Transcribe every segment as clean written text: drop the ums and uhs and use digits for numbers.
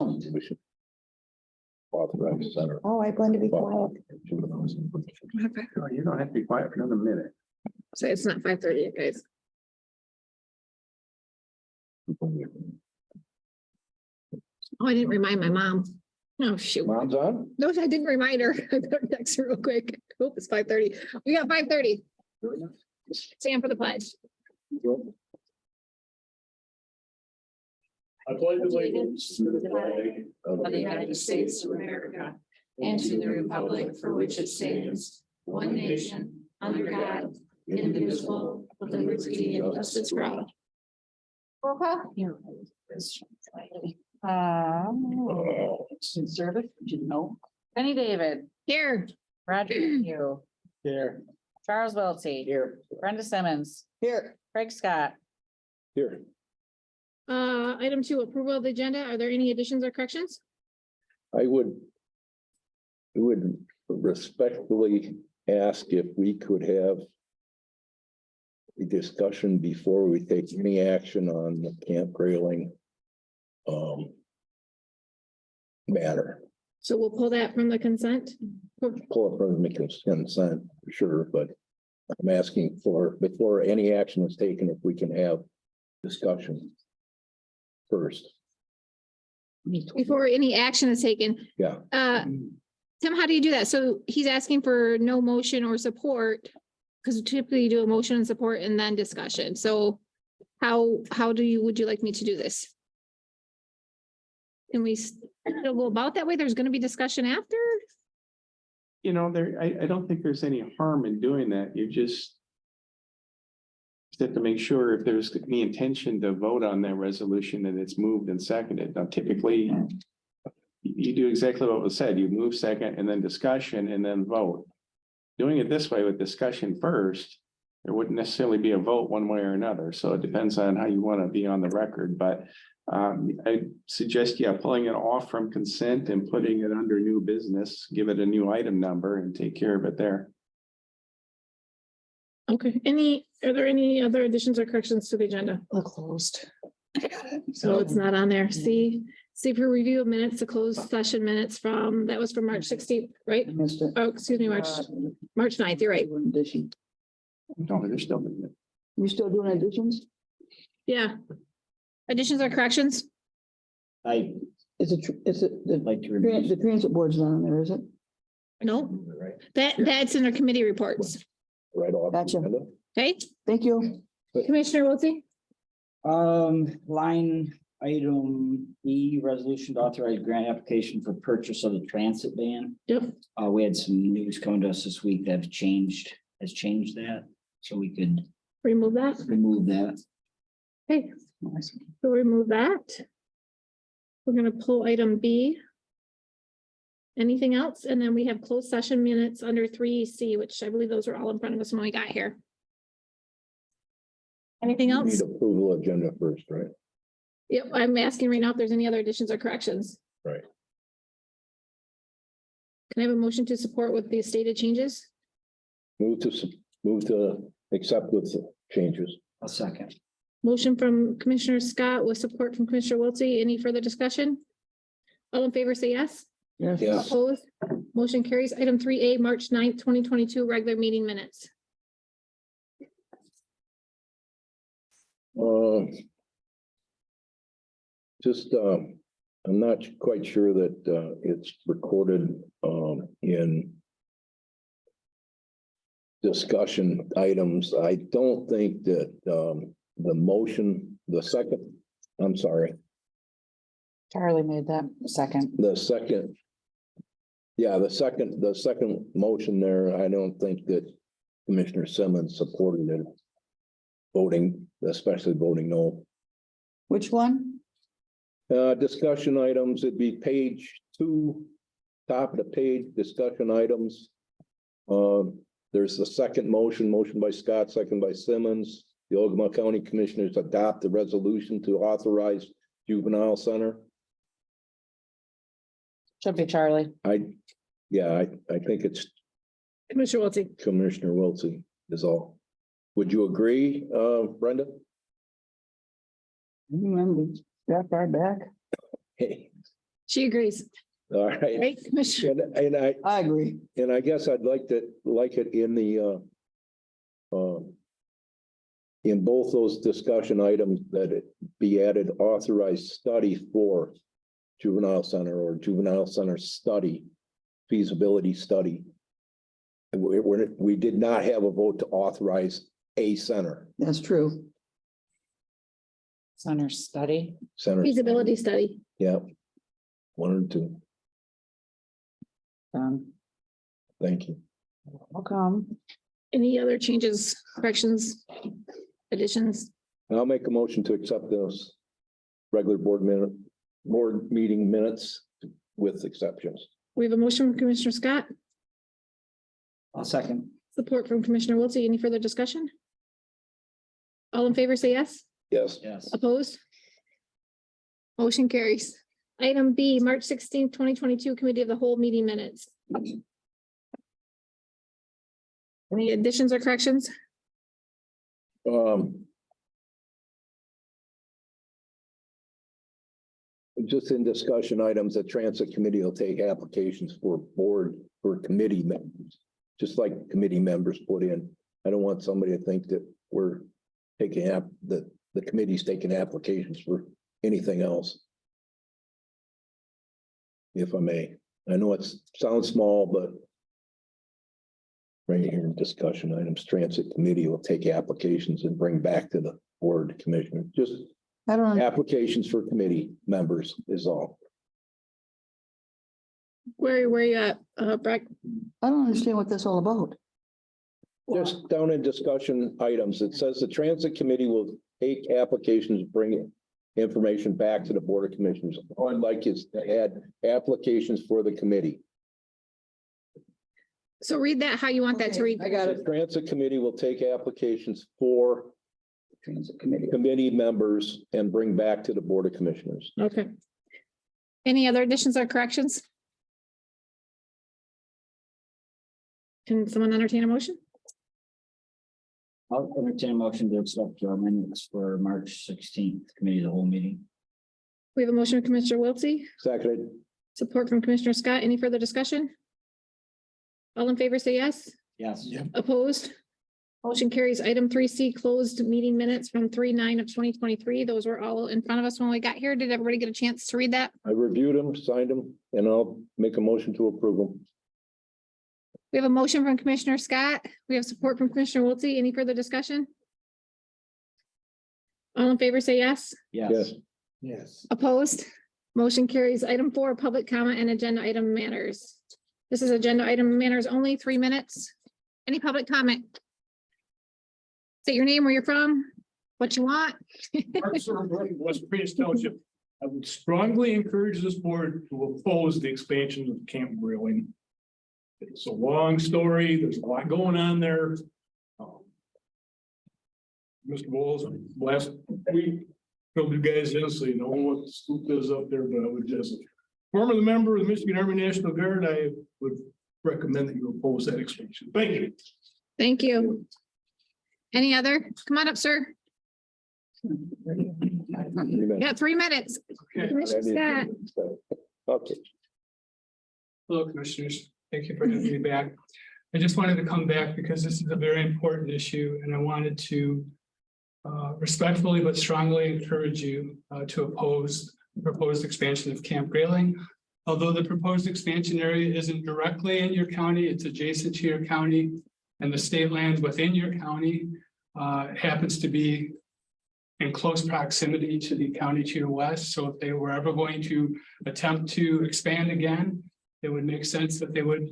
We should authorize center. Oh, I plan to be quiet. Oh, you don't have to be quiet for another minute. So it's not 5:30 yet, guys. Oh, I didn't remind my mom. Oh, shoot. Mom's on? No, I didn't remind her. I better text her real quick. Oh, it's 5:30. We got 5:30. Stand for the pledge. I pledge allegiance to the flag of the United States of America and to the republic for which it stands, one nation, under God, indivisible, with liberty and justice for all. Roll call. Service, you know. Penny David, Here. Roger Hugh, Here. Charles Wiltie, Here. Brenda Simmons, Here. Craig Scott. Here. Item 2, approval of the agenda. Are there any additions or corrections? I would respectfully ask if we could have a discussion before we take any action on the camp railing matter. So we'll pull that from the consent. Pull it from the consent, for sure, but I'm asking for, before any action is taken, if we can have discussion first. Before any action is taken. Yeah. Tim, how do you do that? So he's asking for no motion or support. Because typically you do a motion and support and then discussion. So how would you like me to do this? Can we still go about that way? There's going to be discussion after? You know, I don't think there's any harm in doing that. You just have to make sure if there's any intention to vote on that resolution that it's moved and seconded. Now, typically, you do exactly what was said. You move second and then discussion and then vote. Doing it this way with discussion first, there wouldn't necessarily be a vote one way or another. So it depends on how you want to be on the record, but I suggest, pulling it off from consent and putting it under new business, give it a new item number and take care of it there. Okay, are there any other additions or corrections to the agenda? Closed. So it's not on there. See for review of minutes, the closed session minutes from, that was from March 16th, right? Missed it. Oh, excuse me, March 9th, you're right. Addition. No, they're still doing it. You still doing additions? Yeah. Additions or corrections? Is it, Like to the transit board's not on there, is it? No, that's in our committee reports. Right off. Gotcha. Okay, Thank you. Commissioner Wiltie? Line item E, resolution to authorize grant application for purchase of the transit van. Yep. We had some news coming to us this week that has changed that, so we could Remove that. remove that. Okay, so remove that. We're gonna pull item B. Anything else? And then we have closed session minutes under 3C, which I believe those are all in front of us when we got here. Anything else? Need approval agenda first, right? Yep, I'm asking right now if there's any other additions or corrections. Right. Can I have a motion to support with the stated changes? Move to accept with the changes. A second. Motion from Commissioner Scott with support from Commissioner Wiltie. Any further discussion? All in favor, say yes. Yes. Yeah. Opposed? Motion carries. Item 3A, March 9th, 2022, regular meeting minutes. I'm not quite sure that it's recorded in discussion items. I don't think that the motion, I'm sorry, Charlie made that second. the second motion there, I don't think that Commissioner Simmons supported it. Especially voting no. Which one? Discussion items, it'd be page 2, top of the page, discussion items. There's the second motion by Scott, second by Simmons. The Ogemaw County Commissioners adopt the resolution to authorize juvenile center. Should be Charlie. I think it's Commissioner Wiltie. Commissioner Wiltie is all. Would you agree, Brenda? I remember that far back. Hey, She agrees, All right. right, Commissioner? And I agree. I guess I'd like it in the, in both those discussion items that it be added authorized study for juvenile center or juvenile center study, feasibility study. And we did not have a vote to authorize a center. That's true. Center study. Center. Feasibility study. Yeah. 1 and 2. Thank you. Welcome. Any other changes, corrections, additions? I'll make a motion to accept those regular board meeting minutes with exceptions. We have a motion from Commissioner Scott, I'll second. support from Commissioner Wiltie. Any further discussion? All in favor, say yes. Yes. Yes. Opposed? Motion carries. Item B, March 16th, 2022, Committee of the Whole meeting minutes. Any additions or corrections? Just in discussion items, the transit committee will take applications for committee members, just like committee members put in. I don't want somebody to think that we're taking that the committee's taking applications for anything else. If I may, I know it sounds small, but right here in discussion items, transit committee will take applications and bring back to the board commissioner. Just I don't, applications for committee members is all. Where you at, Breck? I don't understand what that's all about. Just down in discussion items, it says the transit committee will take applications, bring information back to the board of commissioners. All I'd like is to add applications for the committee. So read that how you want that to read. I got The it. transit committee will take applications for Transit committee. committee members and bring back to the board of commissioners. Okay. Any other additions or corrections? Can someone entertain a motion? I'll entertain a motion to accept our minutes for March 16th, committee of the whole meeting. We have a motion from Commissioner Wiltie, Seconded. support from Commissioner Scott. Any further discussion? All in favor, say yes. Yes. Opposed? Motion carries. Item 3C, closed meeting minutes from 3/9 of 2023. Those were all in front of us when we got here. Did everybody get a chance to read that? I reviewed them, signed them, and I'll make a motion to approve them. We have a motion from Commissioner Scott. We have support from Commissioner Wiltie. Any further discussion? All in favor, say yes. Yes. Yes. Opposed? Motion carries. Item 4, public comment and agenda item matters. This is agenda item matters only, 3 minutes. Any public comment? Say your name, where you're from, what you want. Mark Serber, West Phoenix Township. I would strongly encourage this board to oppose the expansion of Camp Grilling. It's a long story. There's a lot going on there. Mr. Bowles, last week, filled you guys in so you know what the scoop is up there, but I would just, former member of the Michigan Army National Guard, I would recommend that you oppose that expansion. Thank you. Thank you. Any other? Come on up, sir. You got 3 minutes. Commissioner Scott. Okay. Hello, Commissioners. Thank you for having me back. I just wanted to come back because this is a very important issue and I wanted to respectfully but strongly encourage you to oppose the proposed expansion of Camp Grayling. Although the proposed expansion area isn't directly in your county, it's adjacent to your county, and the state land within your county happens to be in close proximity to the county to your west. So if they were ever going to attempt to expand again, it would make sense that they would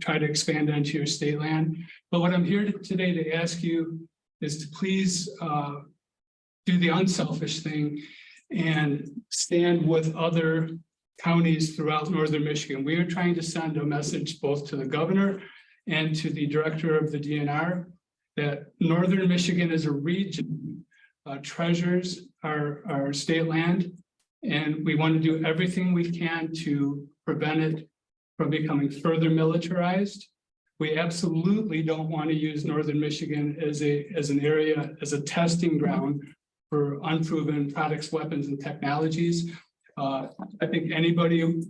try to expand onto your state land. But what I'm here today to ask you is to please do the unselfish thing and stand with other counties throughout northern Michigan. We are trying to send a message both to the governor and to the director of the DNR that northern Michigan as a region treasures our state land, and we want to do everything we can to prevent it from becoming further militarized. We absolutely don't want to use northern Michigan as an area, as a testing ground for unproven products, weapons, and technologies. I think anybody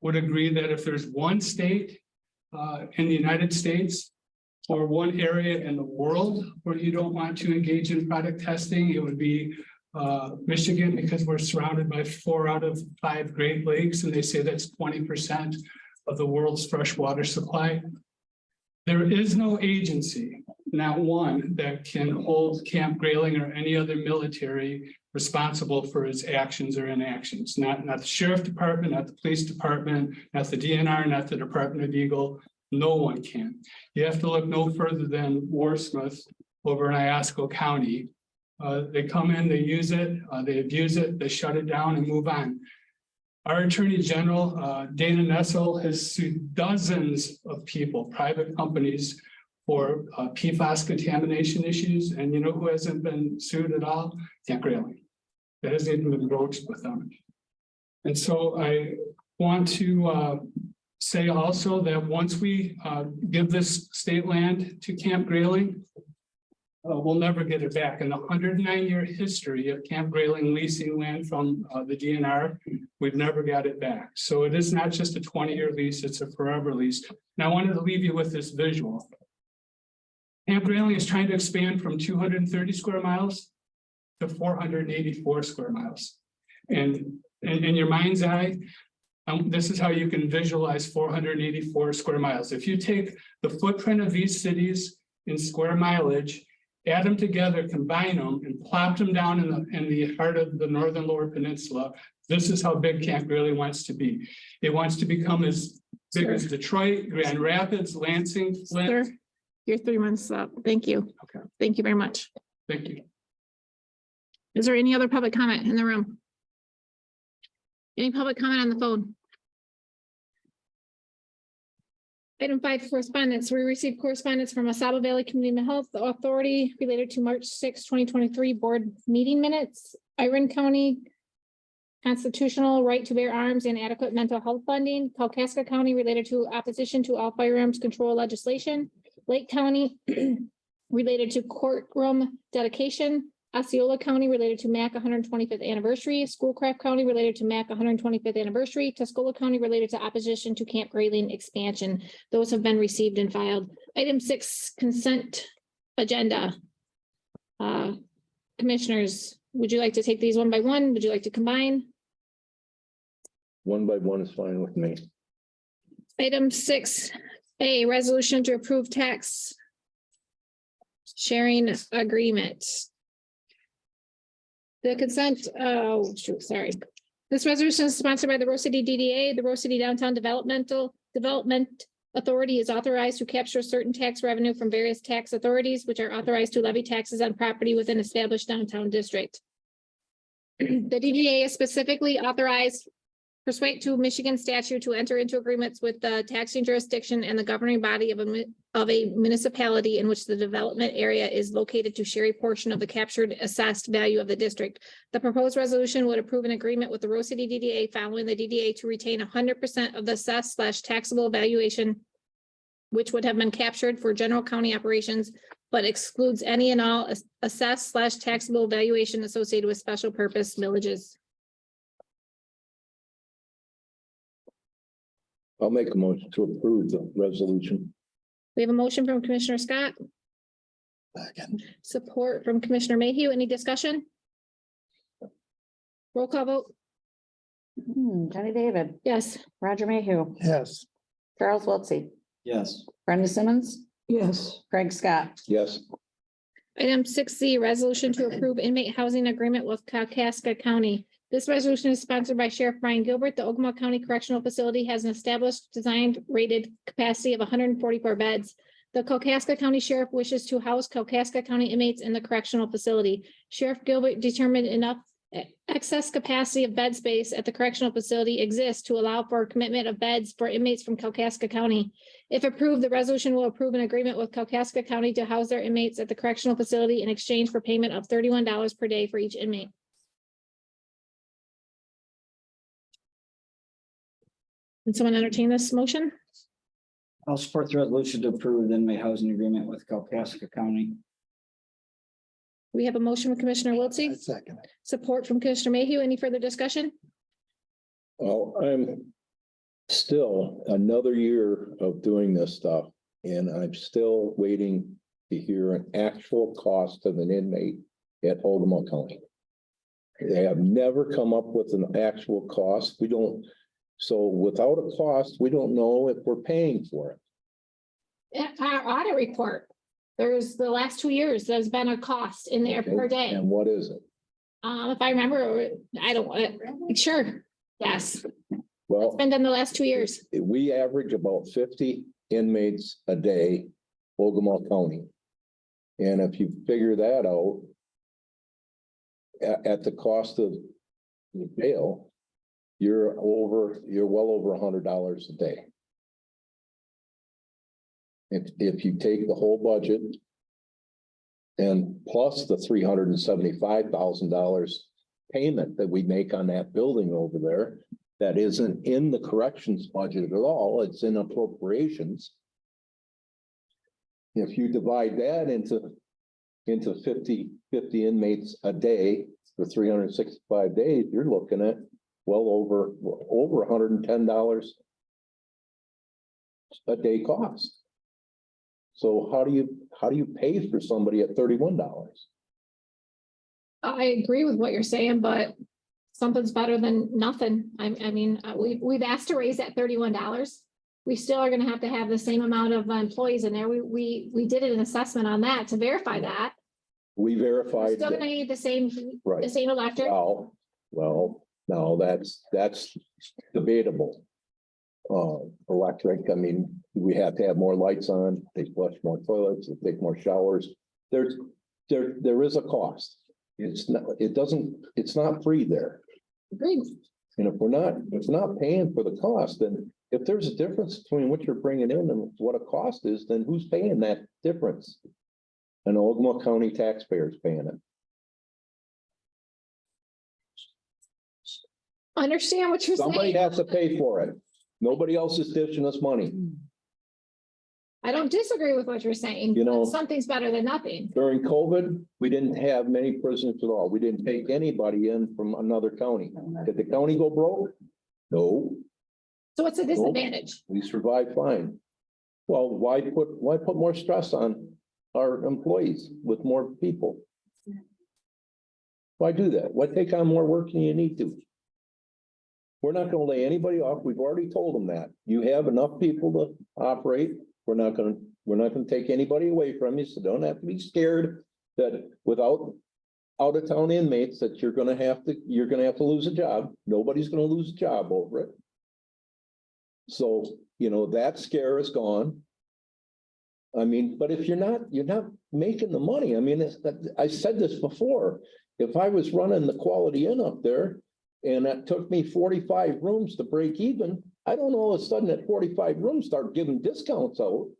would agree that if there's one state in the United States or one area in the world where you don't want to engage in product testing, it would be Michigan, because we're surrounded by 4 out of 5 Great Lakes, and they say that's 20% of the world's freshwater supply. There is no agency, not one, that can hold Camp Grayling or any other military responsible for its actions or inactions. Not the sheriff department, not the police department, not the DNR, not the Department of Eagle. No one can. You have to look no further than Warsmith over in Iosco County. They come in, they use it, they abuse it, they shut it down and move on. Our Attorney General, Dana Nessel, has sued dozens of people, private companies, for PFAS contamination issues. And you know who hasn't been sued at all? Camp Grayling. That hasn't even been broached with them. And so I want to say also that once we give this state land to Camp Grayling, we'll never get it back. In the 109-year history of Camp Grayling leasing land from the DNR, we've never got it back. So it is not just a 20-year lease, it's a forever lease. Now I wanted to leave you with this visual. Camp Grayling is trying to expand from 230 square miles to 484 square miles. And in your mind's eye, this is how you can visualize 484 square miles. If you take the footprint of these cities in square mileage, add them together, combine them, and plop them down in the heart of the northern Lower Peninsula, this is how big Camp Grayling wants to be. It wants to become as big as Detroit, Grand Rapids, Lansing, Flint. Sir, your 3 months up. Thank you. Okay. Thank you very much. Thank you. Is there any other public comment in the room? Any public comment on the phone? Item 5, correspondence. We received correspondence from Asaba Valley Community Health Authority related to March 6, 2023 board meeting minutes. Iron County constitutional right to bear arms and adequate mental health funding. Kalkaska County related to opposition to all firearms control legislation. Lake County related to courtroom dedication. Osceola County related to MAC 125th anniversary. Schoolcraft County related to MAC 125th anniversary. Tuscola County related to opposition to Camp Grayling expansion. Those have been received and filed. Item 6, consent agenda. Commissioners, would you like to take these one by one? Would you like to combine? One by one is fine with me. Item 6A, resolution to approve tax sharing agreement. The consent, oh, shoot, sorry. This resolution is sponsored by the Rose City DDA. The Rose City Downtown Development Authority is authorized to capture certain tax revenue from various tax authorities, which are authorized to levy taxes on property within established downtown district. The DDA is specifically authorized pursuant to Michigan statute to enter into agreements with the taxing jurisdiction and the governing body of a municipality in which the development area is located to share a portion of the captured assessed value of the district. The proposed resolution would approve an agreement with the Rose City DDA following the DDA to retain 100% of the assessed/taxable valuation, which would have been captured for general county operations, but excludes any and all assessed/taxable valuation associated with special purpose villages. I'll make a motion to approve the resolution. We have a motion from Commissioner Scott. Support from Commissioner Mayhew. Any discussion? Roll call vote. Jenny David, Yes. Roger Mayhew, Yes. Charles Wiltie, Yes. Brenda Simmons, Yes. Craig Scott. Yes, Item 6C, resolution to approve inmate housing agreement with Kalkaska County. This resolution is sponsored by Sheriff Brian Gilbert. The Ogemaw County Correctional Facility has an established, designed, rated capacity of 144 beds. The Kalkaska County Sheriff wishes to house Kalkaska County inmates in the correctional facility. Sheriff Gilbert determined enough excess capacity of bed space at the correctional facility exists to allow for commitment of beds for inmates from Kalkaska County. If approved, the resolution will approve an agreement with Kalkaska County to house their inmates at the correctional facility in exchange for payment of $31 per day for each inmate. Can someone entertain this motion? I'll support the resolution to approve the inmate housing agreement with Kalkaska County. We have a motion from Commissioner Wiltie, Second. support from Commissioner Mayhew. Any further discussion? Well, I'm still another year of doing this stuff, and I'm still waiting to hear an actual cost of an inmate at Ogemaw County. They have never come up with an actual cost. We don't, so without a cost, we don't know if we're paying for it. Our audit report, there's the last 2 years, there's been a cost in there per day. And what is it? If I remember, I don't want it. Sure, yes, it's Well, been done the last 2 years. we average about 50 inmates a day, Ogemaw County. And if you figure that out, at the cost of the bail, you're well over $100 a day. If you take the whole budget and plus the $375,000 payment that we make on that building over there, that isn't in the corrections budget at all, it's in appropriations. If you divide that into 50 inmates a day for 365 days, you're looking at well over $110 a day cost. So how do you pay for somebody at $31? I agree with what you're saying, but something's better than nothing. I mean, we've asked to raise that $31. We still are gonna have to have the same amount of employees in there. We did an assessment on that to verify that. We We're verified. still gonna need the same Right. electric. Well, no, that's debatable. Electric, I mean, we have to have more lights on, they flush more toilets, they take more showers. There is a cost. It's not free there. Agreed. And if we're not paying for the cost, then if there's a difference between what you're bringing in and what a cost is, then who's paying that difference? And Ogemaw County taxpayers paying it. Understand what you're Somebody saying. has to pay for it. Nobody else is dishing us money. I don't disagree with what you're saying. You know- but something's better than nothing. During COVID, we didn't have many prisoners at all. We didn't take anybody in from another county. Did the county go broke? No, So what's the disadvantage? we survived fine. Well, why put more stress on our employees with more people? Why do that? Why take on more work than you need to? We're not gonna lay anybody off. We've already told them that. You have enough people to operate. We're not gonna take anybody away from you, so don't have to be scared that without out-of-town inmates that you're gonna have to lose a job. Nobody's gonna lose a job over it. So, that scare is gone. I mean, but if you're not making the money, I mean, I said this before, if I was running the Quality Inn up there and that took me 45 rooms to break even, I don't all of a sudden at 45 rooms start giving discounts out.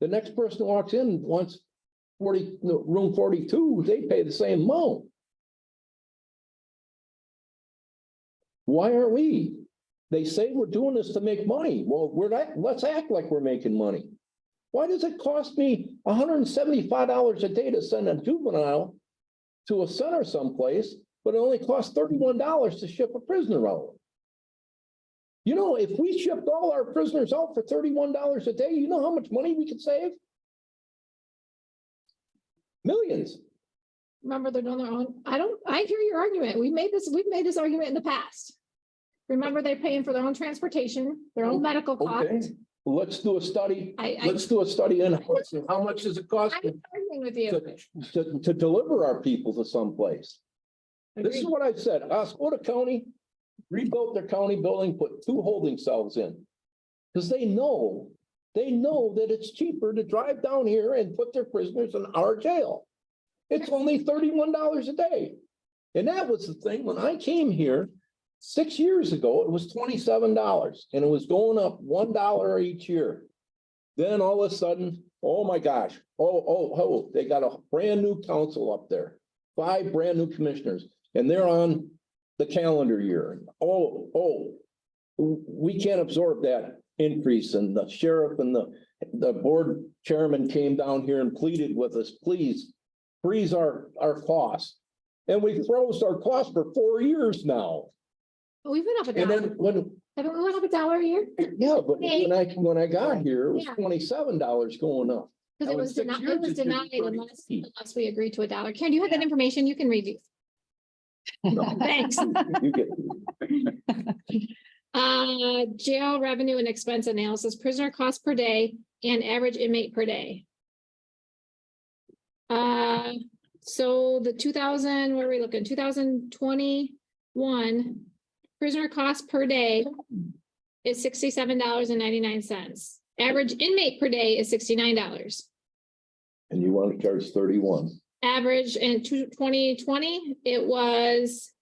The next person who walks in wants room 42, they pay the same amount. Why aren't we? They say we're doing this to make money. Well, let's act like we're making money. Why does it cost me $175 a day to send a juvenile to a center someplace, but it only costs $31 to ship a prisoner out? If we shipped all our prisoners out for $31 a day, you know how much money we could save? Millions. Remember, they're doing their own. I hear your argument. We've made this argument in the past. Remember, they're paying for their own transportation, their own medical Okay, costs. well, let's do a study. I- Let's do a study on how much does it cost I'm arguing with you. to deliver our people to someplace. This is Agreed. what I said. Oscoda County rebuilt their county building, put 2 holding cells in. Because they know that it's cheaper to drive down here and put their prisoners in our jail. It's only $31 a day. And that was the thing, when I came here 6 years ago, it was $27 and it was going up $1 each year. Then all of a sudden, oh my gosh, they got a brand new council up there, 5 brand new commissioners, and they're on the calendar year. We can't absorb that increase. And the sheriff and the board chairman came down here and pleaded with us, please freeze our costs. And we froze our costs for 4 years now. We've been up a And then dollar. when, Haven't we went up $1 a year? yeah, but Hey. when I got here, it was Yeah. $27 going up. Because it Now, in was 6 denied, years, it was it should be denied unless 30. we agree to $1. Karen, do you have that information? You can review. No. Thanks. You get, Jail revenue and expense analysis, prisoner cost per day and average inmate per day. So the 2000, where are we looking? 2021 prisoner cost per day is $67.99. Average inmate per day is $69. and you want to charge 31. Average in 2020, it was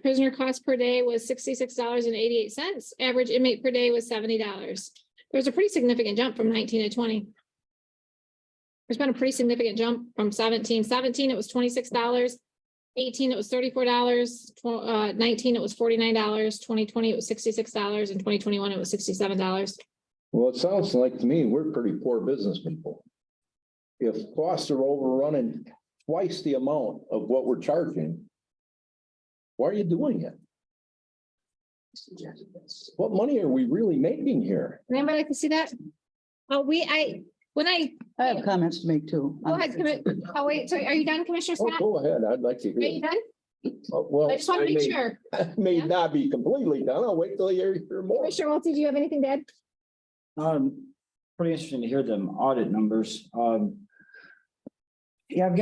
prisoner cost per day was $66.88. Average inmate per day was $70. There's a pretty significant jump from 19 to 20. There's been a pretty significant jump from 17. 17, it was $26. 18, it was $34. 19, it was $49. 2020, it was $66. And 2021, it was $67. Well, it sounds like to me, we're pretty poor business people. If costs are overrunning twice the amount of what we're charging, why are you doing it? What money are we really making here? Anybody like to see that? Oh, I have comments to make too. Go ahead, oh, wait, so are you done, Commissioner Oh, Scott? go ahead, I'd like to Are you hear. done? Well, I just want to make sure. May Yeah. not be completely done. I'll wait till you hear more. Commissioner Wiltie, do you have anything to add? Pretty interesting to hear them audit numbers. Yeah, I've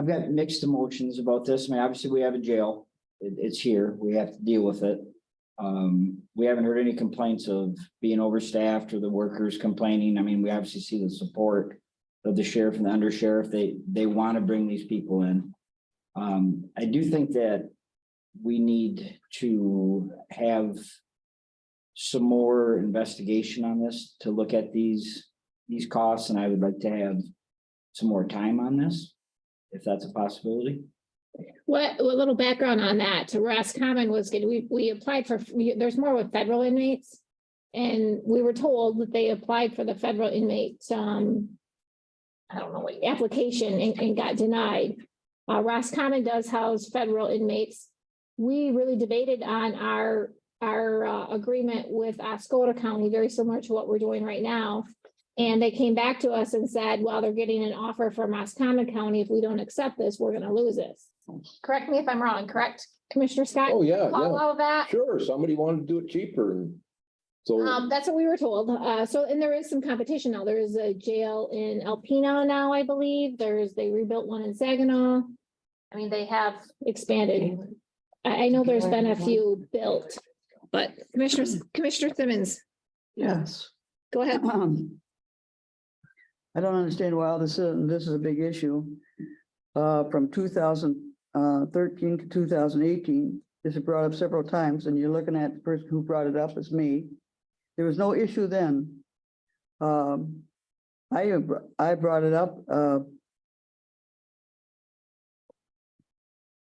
got mixed emotions about this. I mean, obviously, we have a jail. It's here. We have to deal with it. We haven't heard any complaints of being overstaffed or the workers complaining. I mean, we obviously see the support of the sheriff and the undersheriff. They want to bring these people in. I do think that we need to have some more investigation on this to look at these costs, and I would like to have some more time on this, if that's a possibility. What little background on that? Roscommon was good. We applied for, there's more with federal inmates. And we were told that they applied for the federal inmates, I don't know what application and got denied. Roscommon does house federal inmates. We really debated on our agreement with Oscoda County, very similar to what we're doing right now. And they came back to us and said, well, they're getting an offer from Roscommon County. If we don't accept this, we're gonna lose this. Correct me if I'm wrong, correct, Commissioner Scott? Oh, yeah, Follow yeah, all of that? sure. Somebody wanted to do it cheaper and so. That's what we were told. And there is some competition now. There is a jail in Alpena now, I believe. They rebuilt one in Saginaw. I mean, they have expanded. I know there's been a few built, but Commissioner Simmons, Yes. go ahead. I don't understand why all this is a big issue. From 2013 to 2018, this is brought up several times, and you're looking at the person who brought it up as me. There was no issue then. I brought it up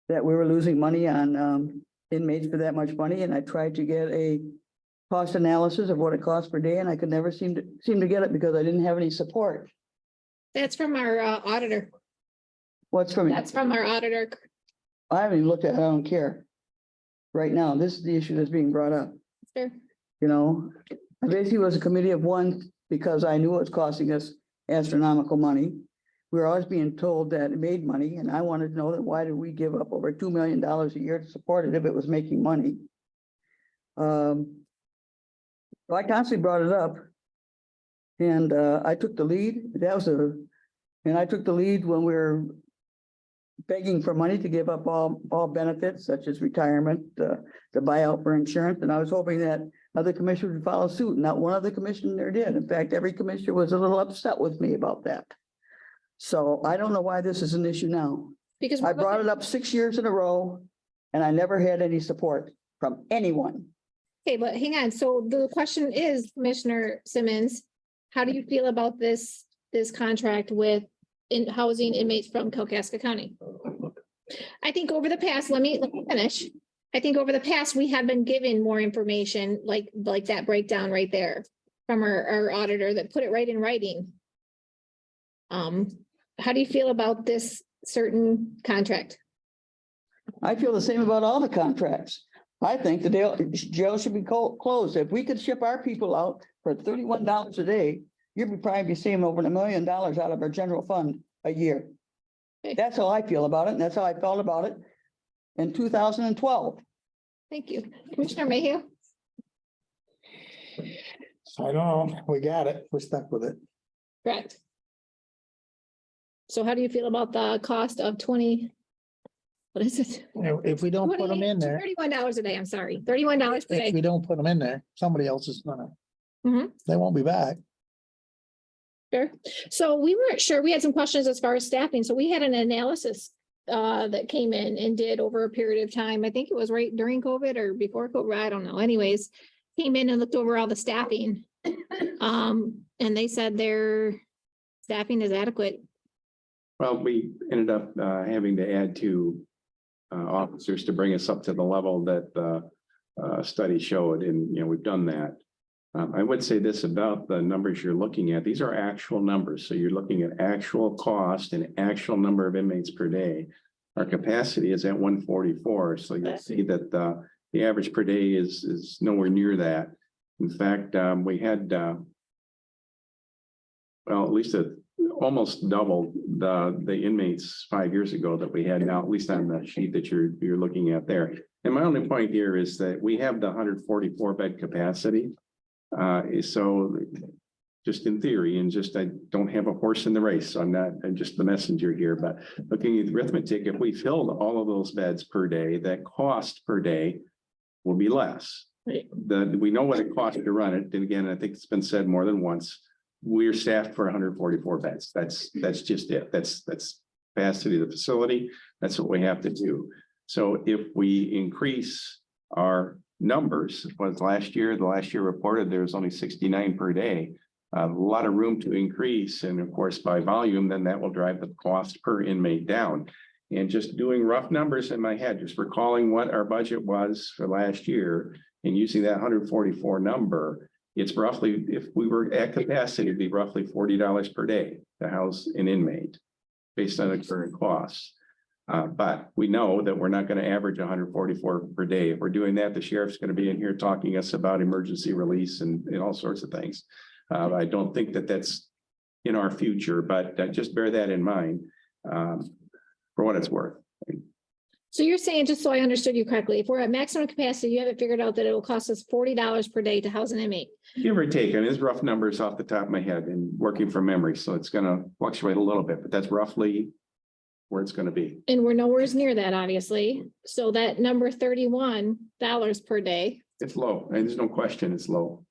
that we were losing money on inmates for that much money, and I tried to get a cost analysis of what it costs per day, and I could never seem to get it because I didn't have any support. That's from our auditor. What's from? That's from our auditor. I haven't even looked at it. I don't care. Right now, this is the issue that's being brought up. Sure. You know, I basically was a committee of one because I knew it was costing us astronomical money. We were always being told that it made money, and I wanted to know that why did we give up over $2 million a year to support it if it was making money? So I constantly brought it up, and I took the lead. And I took the lead when we were begging for money to give up all benefits such as retirement, the buyout for insurance, and I was hoping that other commissioners would follow suit. Not one other commissioner did. In fact, every commissioner was a little upset with me about that. So I don't know why this is an issue now. Because I brought it up 6 years in a row, and I never had any support from anyone. Okay, but hang on. So the question is, Commissioner Simmons, how do you feel about this contract with housing inmates from Kalkaska County? I think over the past, let me finish. I think over the past, we have been given more information like that breakdown right there from our auditor that put it right in writing. How do you feel about this certain contract? I feel the same about all the contracts. I think the jail should be closed. If we could ship our people out for $31 a day, you'd probably be saving over $1 million out of our general fund a year. Okay. That's how I feel about it, and that's how I felt about it in 2012. Thank you. Commissioner Mayhew? I don't know, we got it, we're stuck with it. Correct. So how do you feel about the cost of 20? What is it? If we don't put them in there, $31 a day, I'm sorry, $31 a if day. we don't put them in there, somebody else is gonna. Mhm. They won't be back. Sure. So we weren't sure. We had some questions as far as staffing. So we had an analysis that came in and did over a period of time. I think it was right during COVID or before COVID. I don't know. Anyways, came in and looked over all the staffing. And they said their staffing is adequate. Well, we ended up having to add 2 officers to bring us up to the level that the study showed, and we've done that. I would say this about the numbers you're looking at. These are actual numbers. So you're looking at actual cost and actual number of inmates per day. Our capacity is at 144. So you'll see that the average per day is nowhere near that. In fact, we had, well, at least almost double the inmates 5 years ago that we had now, at least on the sheet that you're looking at there. And my only point here is that we have the 144 bed capacity. So just in theory, and just, I don't have a horse in the race, so I'm just the messenger here, but looking at the arithmetic, if we filled all of those beds per day, that cost per day will be less. Right. We know what it costs to run it. And again, I think it's been said more than once, we're staffed for 144 beds. That's just it. That's capacity of the facility. That's what we have to do. So if we increase our numbers, was the last year reported there was only 69 per day. A lot of room to increase, and of course by volume, then that will drive the cost per inmate down. And just doing rough numbers in my head, just recalling what our budget was for last year and using that 144 number, it's roughly, if we were at capacity, it'd be roughly $40 per day to house an inmate based on the current costs. But we know that we're not going to average 144 per day. If we're doing that, the sheriff's going to be in here talking us about emergency release and all sorts of things. I don't think that that's in our future, but just bear that in mind for what it's worth. So you're saying, just so I understood you correctly, if we're at maximum capacity, you haven't figured out that it will cost us $40 per day to house an inmate. Give or take, I mean, it's rough numbers off the top of my head and working from memory, so it's going to fluctuate a little bit, but that's roughly where it's going to be. And we're nowhere near that, obviously. So that number $31 per day. It's low, and there's no question it's low.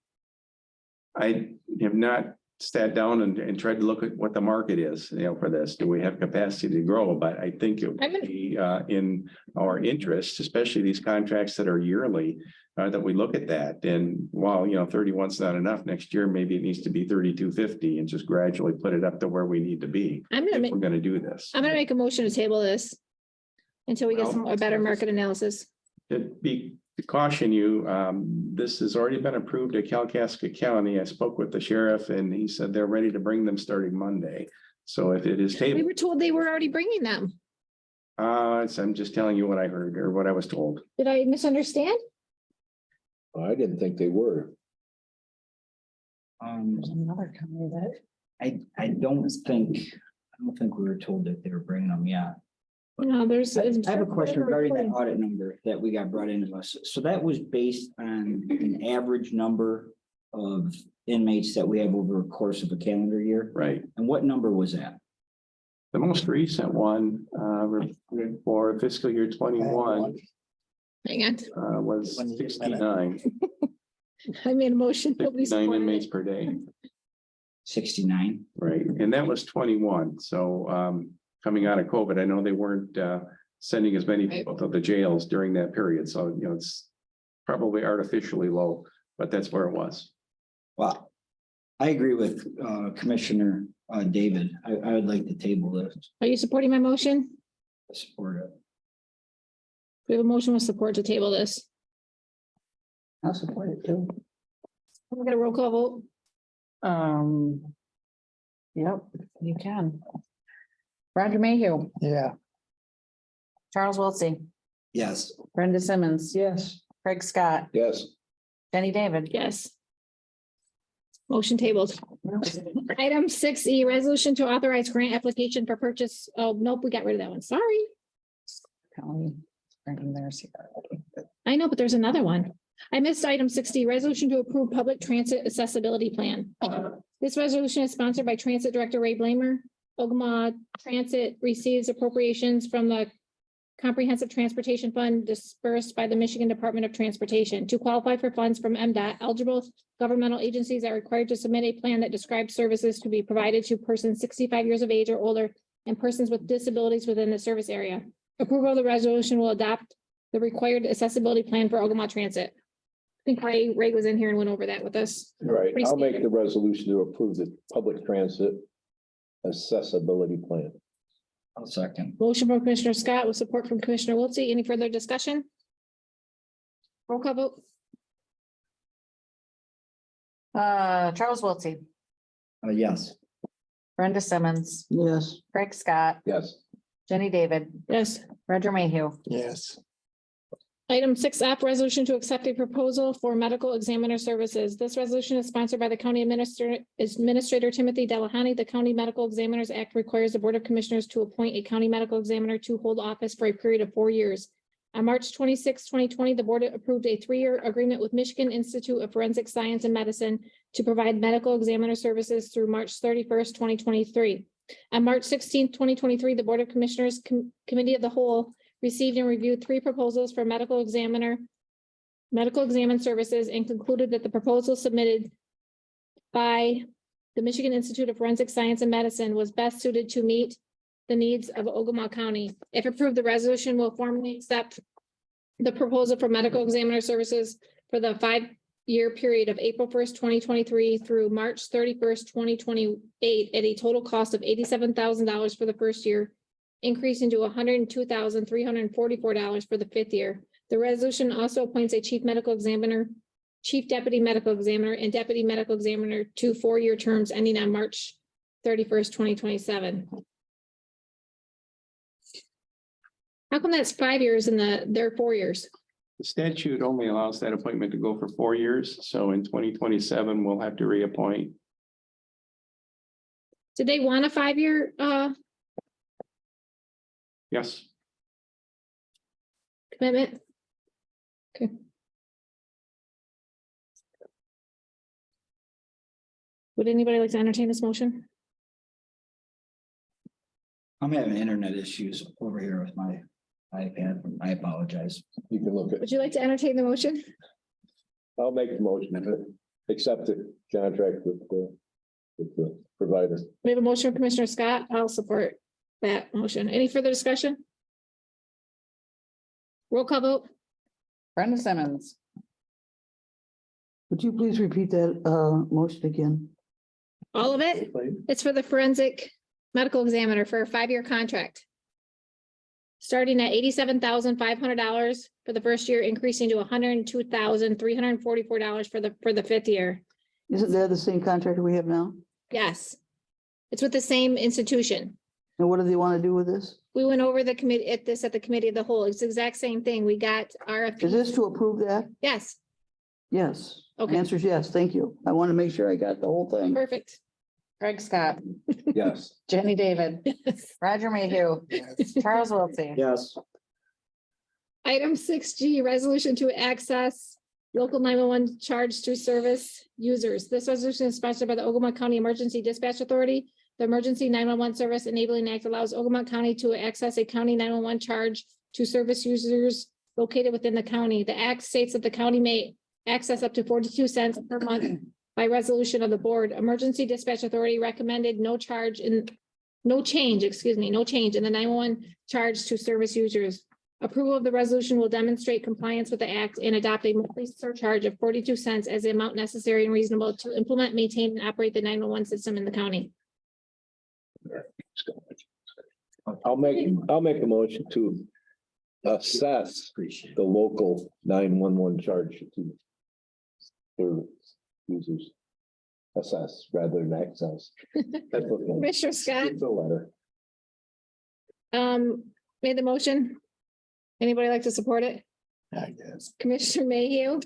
I have not sat down and tried to look at what the market is, for this. Do we have capacity to grow? But I think it would be in our interest, especially these contracts that are yearly, that we look at that. And while 31's not enough, next year maybe it needs to be 32.50 and just gradually put it up to where we need to be. We're going to do this. I'm gonna make a motion to table this until we get a better market analysis. To caution you, this has already been approved at Kalkaska County. I spoke with the sheriff and he said they're ready to bring them starting Monday. So if it is We tabled, were told they were already bringing them. I'm just telling you what I heard or what I was told. Did I misunderstand? I didn't think they were. There's another company that. I don't think we were told that they were bringing them yet. No, there's. I have a question regarding that audit number that we got brought into us. So that was based on an average number of inmates that we have over a course of a calendar year. Right. And what number was that? The most recent one for fiscal year 21 Hang on, was 69. I made a motion. Nobody's 69 supported inmates it. per day. 69. Right. And that was 21. So coming out of COVID, I know they weren't sending as many people to the jails during that period. So, it's probably artificially low, but that's where it was. Well, I agree with Commissioner David. I would like to table this. Are you supporting my motion? Support it. We have a motion with support to table this. I'll support it too. We're gonna roll call vote. Yep, you can. Roger Mayhew, Yeah, Charles Wiltie, Yes. Brenda Simmons, Yes. Craig Scott, Yes. Jenny David. Yes. Motion tabled. Item 6E, resolution to authorize grant application for purchase. Oh, nope, we got rid of that one. Sorry. Kelly, bringing theirs here. I know, but there's another one. I missed item 60, resolution to approve public transit accessibility plan. This resolution is sponsored by Transit Director Ray Blamer. Ogemaw Transit receives appropriations from the Comprehensive Transportation Fund dispersed by the Michigan Department of Transportation. To qualify for funds from MDOT, eligible governmental agencies are required to submit a plan that describes services to be provided to persons 65 years of age or older and persons with disabilities within the service area. Approval of the resolution will adopt the required accessibility plan for Ogemaw Transit. I think Ray was in here and went over that with us. Right, Pretty I'll make standard. the resolution to approve the public transit accessibility plan. I'll second. Motion from Commissioner Scott with support from Commissioner Wiltie. Any further discussion? Roll call vote. Charles Wiltie, Yes. Brenda Simmons, Yes. Craig Scott, Yes. Jenny David, Yes. Roger Mayhew. Yes. Item 6F, resolution to accept a proposal for medical examiner services. This resolution is sponsored by the County Administrator Timothy Delahoney. The County Medical Examiners Act requires the Board of Commissioners to appoint a county medical examiner to hold office for a period of 4 years. On March 26, 2020, the board approved a 3-year agreement with Michigan Institute of Forensic Science and Medicine to provide medical examiner services through March 31st, 2023. On March 16th, 2023, the Board of Commissioners Committee of the Whole received and reviewed 3 proposals for medical examine services and concluded that the proposal submitted by the Michigan Institute of Forensic Science and Medicine was best suited to meet the needs of Ogemaw County. If approved, the resolution will formally accept the proposal for medical examiner services for the 5-year period of April 1st, 2023 through March 31st, 2028 at a total cost of $87,000 for the first year, increasing to $102,344 for the 5th year. The resolution also appoints a chief medical examiner, chief deputy medical examiner, and deputy medical examiner to 4-year terms ending on March 31st, 2027. How come that's 5 years and they're 4 years? The statute only allows that appointment to go for 4 years. So in 2027, we'll have to reappoint. Did they want a 5-year Yes. commitment? Okay. Would anybody like to entertain this motion? I'm having internet issues over here with my iPad. I apologize. You can look at, Would you like to entertain the motion? I'll make the motion to accept the contract with the provider. We have a motion from Commissioner Scott. I'll support that motion. Any further discussion? Roll call vote. Brenda Simmons, Would you please repeat that motion again? All of it? It's for the forensic medical examiner for a 5-year contract. Starting at $87,500 for the first year, increasing to $102,344 for the 5th year. Isn't that the same contract we have now? Yes. It's with the same institution. And what do they want to do with this? We went over the committee at the committee of the whole. It's the exact same thing. We got Is RFP. this to approve that? Yes, Yes. Okay. The answer is yes. Thank you. I want to make sure I got the whole thing. perfect. Craig Scott, Yes. Jenny David, Roger Mayhew, Charles Wiltie. Yes. Item 6G, resolution to access local 911 charge to service users. This resolution is sponsored by the Ogemaw County Emergency Dispatch Authority. The Emergency 911 Service Enabling Act allows Ogemaw County to access a county 911 charge to service users located within the county. The act states that the county may access up to 42 cents per month by resolution of the board. Emergency Dispatch Authority recommended no change in the 911 charge to service users. Approval of the resolution will demonstrate compliance with the act and adopt a monthly surcharge of 42 cents as the amount necessary and reasonable to implement, maintain, and operate the 911 system in the county. I'll make a motion to assess Appreciate the local 911 charge to their users. Assess rather than access. That's what Commissioner Scott, it's a letter. made the motion. Anybody like to support it? I guess. Commissioner Mayhew.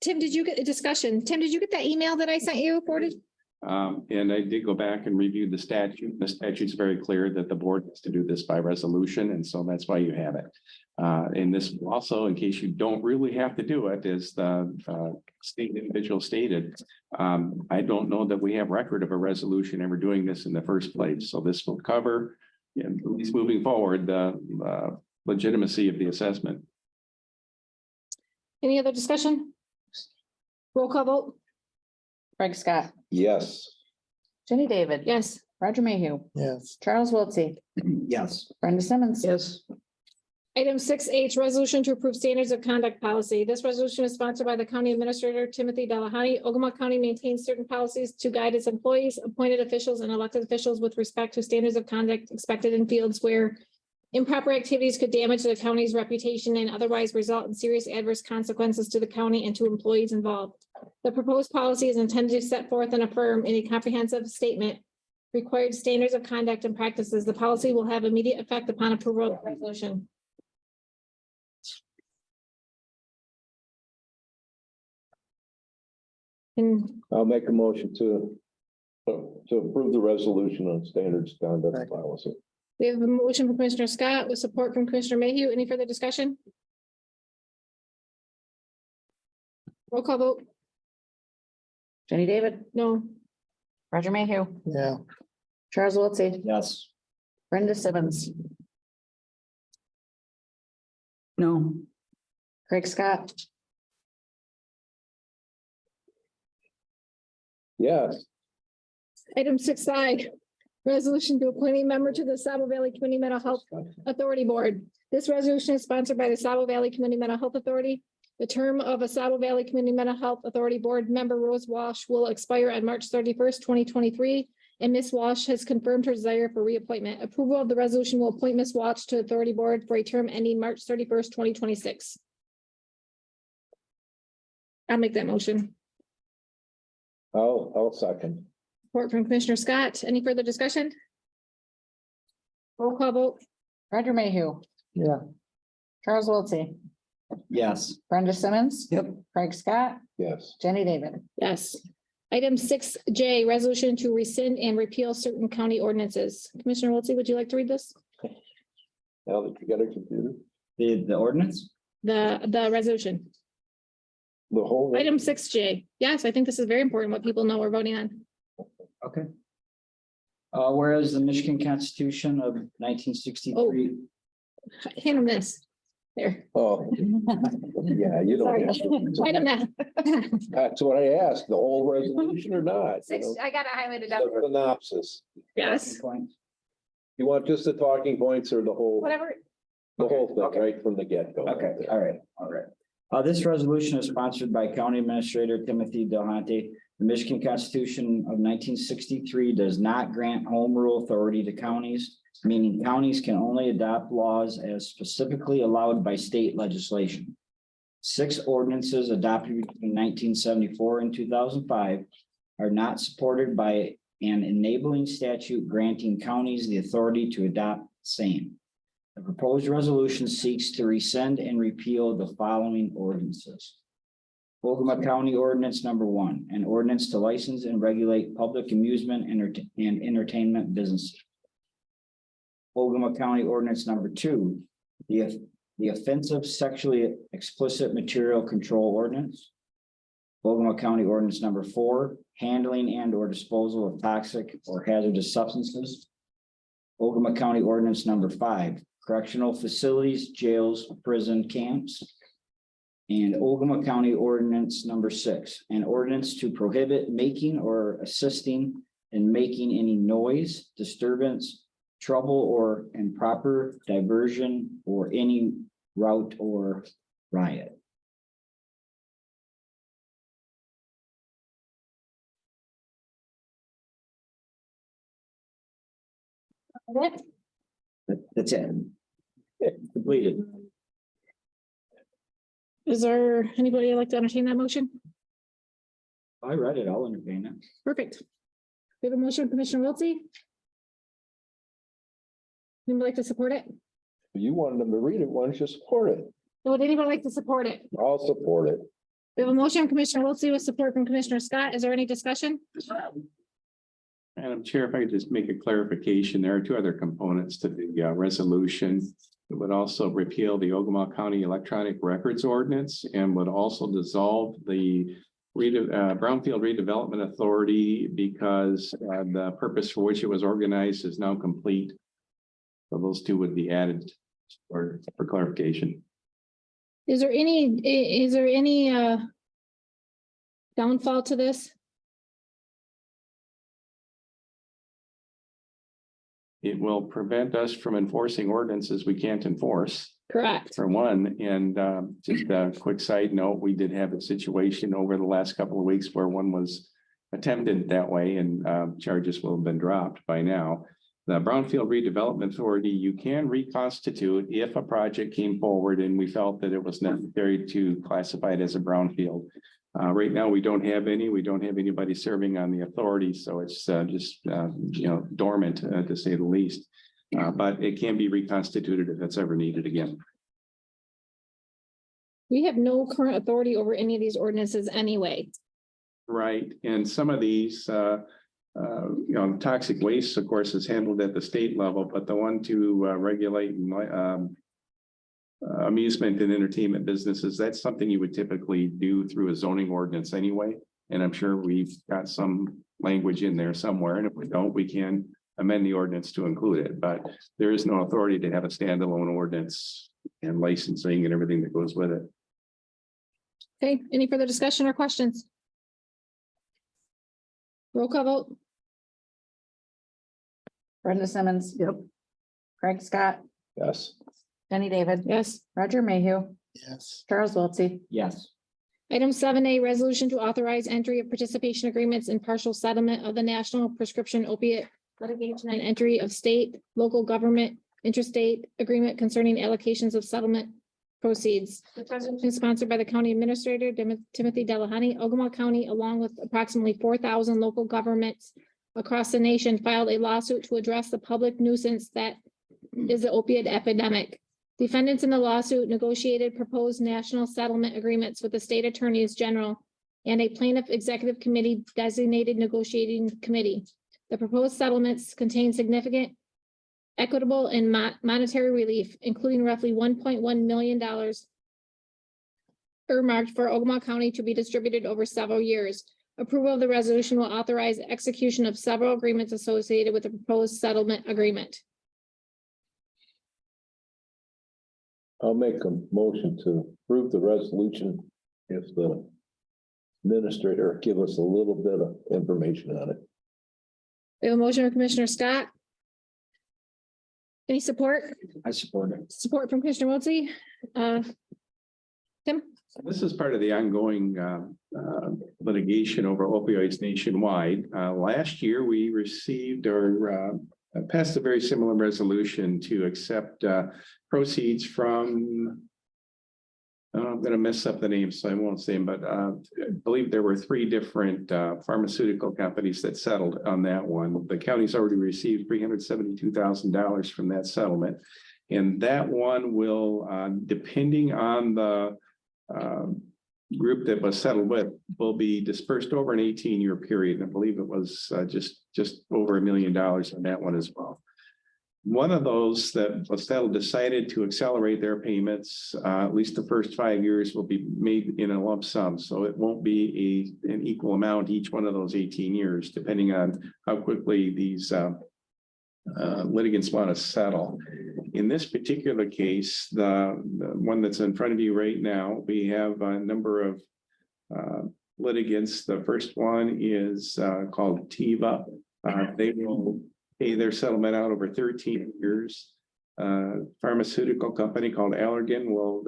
Tim, did you get a discussion? Tim, did you get that email that I sent you? Forwarded? And I did go back and review the statute. The statute's very clear that the board has to do this by resolution, and so that's why you have it. And this also, in case you don't really have to do it, is the state individual stated. I don't know that we have record of a resolution ever doing this in the first place, so this will cover, at least moving forward, the legitimacy of the assessment. Any other discussion? Roll call vote? Craig Scott, Yes. Jenny David. Yes. Roger Mayhew, Yes. Charles Wiltie, Yes. Brenda Simmons. Yes, Item 6H, resolution to approve standards of conduct policy. This resolution is sponsored by the County Administrator Timothy Delahoney. Ogemaw County maintains certain policies to guide its employees, appointed officials, and elected officials with respect to standards of conduct expected in fields where improper activities could damage the county's reputation and otherwise result in serious adverse consequences to the county and to employees involved. The proposed policy is intended to set forth and affirm in a comprehensive statement required standards of conduct and practices. The policy will have immediate effect upon approval of the resolution. And I'll make a motion to approve the resolution on standards of conduct policy. we have a motion from Commissioner Scott with support from Commissioner Mayhew. Any further discussion? Roll call vote? Jenny David, No. Roger Mayhew, Yeah. Charles Wiltie, Yes. Brenda Simmons, no, Craig Scott, Yes. Item 6I, resolution to appoint a member to the Sabo Valley Community Mental Health Authority Board. This resolution is sponsored by the Sabo Valley Community Mental Health Authority. The term of a Sabo Valley Community Mental Health Authority Board member, Rose Walsh, will expire on March 31st, 2023. And Ms. Walsh has confirmed her desire for reappointment. Approval of the resolution will appoint Ms. Walsh to the Authority Board for a term ending March 31st, 2026. I'll make that motion. I'll second. Support from Commissioner Scott. Any further discussion? Roll call vote? Roger Mayhew, Yeah. Charles Wiltie, Yes. Brenda Simmons. Yep. Craig Scott, Yes. Jenny David. Yes. Item 6J, resolution to rescind and repeal certain county ordinances. Commissioner Wiltie, would you like to read this? Now that you got a computer, The ordinance? The resolution. the whole. Item 6J. Yes, I think this is very important what people know we're voting on. Okay. Whereas the Michigan Constitution of 1963. Hand them this. There. Oh, yeah, you don't have to. Item that. That's what I asked, the whole resolution or not? You know? I got it highlighted The synopsis. Yes, You want just the talking points or the whole, whatever. the whole thing, Okay. right from the get-go? Okay, all right. This resolution is sponsored by County Administrator Timothy Delahoney. The Michigan Constitution of 1963 does not grant home rule authority to counties, meaning counties can only adopt laws as specifically allowed by state legislation. 6 ordinances adopted between 1974 and 2005 are not supported by an enabling statute granting counties the authority to adopt same. The proposed resolution seeks to rescind and repeal the following ordinances. Ogemaw County Ordinance Number 1, an ordinance to license and regulate public amusement and entertainment businesses. Ogemaw County Ordinance Number 2, the offensive sexually explicit material control ordinance. Ogemaw County Ordinance Number 4, handling and or disposal of toxic or hazardous substances. Ogemaw County Ordinance Number 5, correctional facilities, jails, prison camps. And Ogemaw County Ordinance Number 6, an ordinance to prohibit making or assisting in making any noise, disturbance, trouble, or improper diversion or any rout or riot. That's it. Completed. Is there anybody that'd like to entertain that motion? I read it. I'll entertain it. Perfect. We have a motion, Commissioner Wiltie. Anybody like to support it? You wanted them to read it, why don't you support it? Would anyone like to support it? I'll support it. We have a motion from Commissioner Wiltie with support from Commissioner Scott. Is there any discussion? Madam Chair, if I could just make a clarification, there are two other components to the resolution. It would also repeal the Ogemaw County Electronic Records Ordinance and would also dissolve the Brownfield Redevelopment Authority because the purpose for which it was organized is now complete. So those two would be added for clarification. Is there any downfall to this? It will prevent us from enforcing ordinances we can't enforce. Correct. For one, and just a quick side note, we did have a situation over the last couple of weeks where one was attempted that way and charges will have been dropped by now. The Brownfield Redevelopment Authority, you can reconstitute if a project came forward and we felt that it was necessary to classify it as a brownfield. Right now, we don't have any. We don't have anybody serving on the authority, so it's just dormant to say the least. But it can be reconstituted if it's ever needed again. We have no current authority over any of these ordinances anyway. Right, and some of these, toxic waste, of course, is handled at the state level, but the one to regulate amusement and entertainment businesses, that's something you would typically do through a zoning ordinance anyway. And I'm sure we've got some language in there somewhere, and if we don't, we can amend the ordinance to include it, but there is no authority to have a standalone ordinance and licensing and everything that goes with it. Okay, any further discussion or questions? Roll call vote. Brenda Simmons. Yep. Craig Scott, Yes. Jenny David. Yes. Roger Mayhew, Yes. Charles Wiltie. Yes. Item 7A, resolution to authorize entry of participation agreements and partial settlement of the National Prescription Opiate Litigation and entry of state, local government, interstate agreement concerning allocations of settlement proceeds. The resolution is sponsored by the County Administrator, Timothy Delahoney. Ogemaw County, along with approximately 4,000 local governments across the nation, filed a lawsuit to address the public nuisance that is the opiate epidemic. Defendants in the lawsuit negotiated proposed national settlement agreements with the state attorneys general and a plaintiff executive committee designated negotiating committee. The proposed settlements contain significant equitable and monetary relief, including roughly $1.1 million earmarked for Ogemaw County to be distributed over several years. Approval of the resolution will authorize execution of several agreements associated with the proposed settlement agreement. I'll make a motion to approve the resolution if the administrator give us a little bit of information on it. We have a motion from Commissioner Scott. Any support? I support it. Support from Commissioner Wiltie. Tim? This is part of the ongoing litigation over opioids nationwide. Last year, we received or passed a very similar resolution to accept proceeds from, I'm going to mess up the names, so I won't say them, but I believe there were 3 different pharmaceutical companies that settled on that one. The county's already received $372,000 from that settlement. And that one will, depending on the group that was settled with, will be dispersed over an 18-year period. And I believe it was just over $1 million on that one as well. One of those that was settled decided to accelerate their payments. At least the first 5 years will be made in a lump sum. So it won't be an equal amount each one of those 18 years, depending on how quickly these litigants want to settle. In this particular case, the one that's in front of you right now, we have a number of litigants. The first one is called TIVA. They will pay their settlement out over 13 years. Pharmaceutical company called Allergan will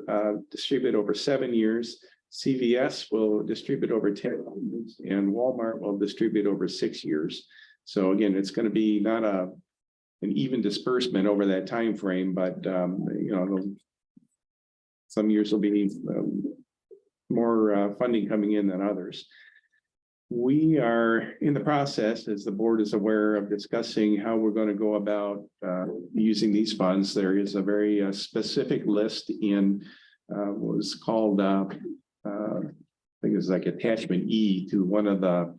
distribute over 7 years. CVS will distribute over 10 years, and Walmart will distribute over 6 years. So again, it's going to be not an even disbursement over that time frame, but some years will be more funding coming in than others. We are in the process, as the board is aware, of discussing how we're going to go about using these funds. There is a very specific list in was called, I think it was like attachment E to one of the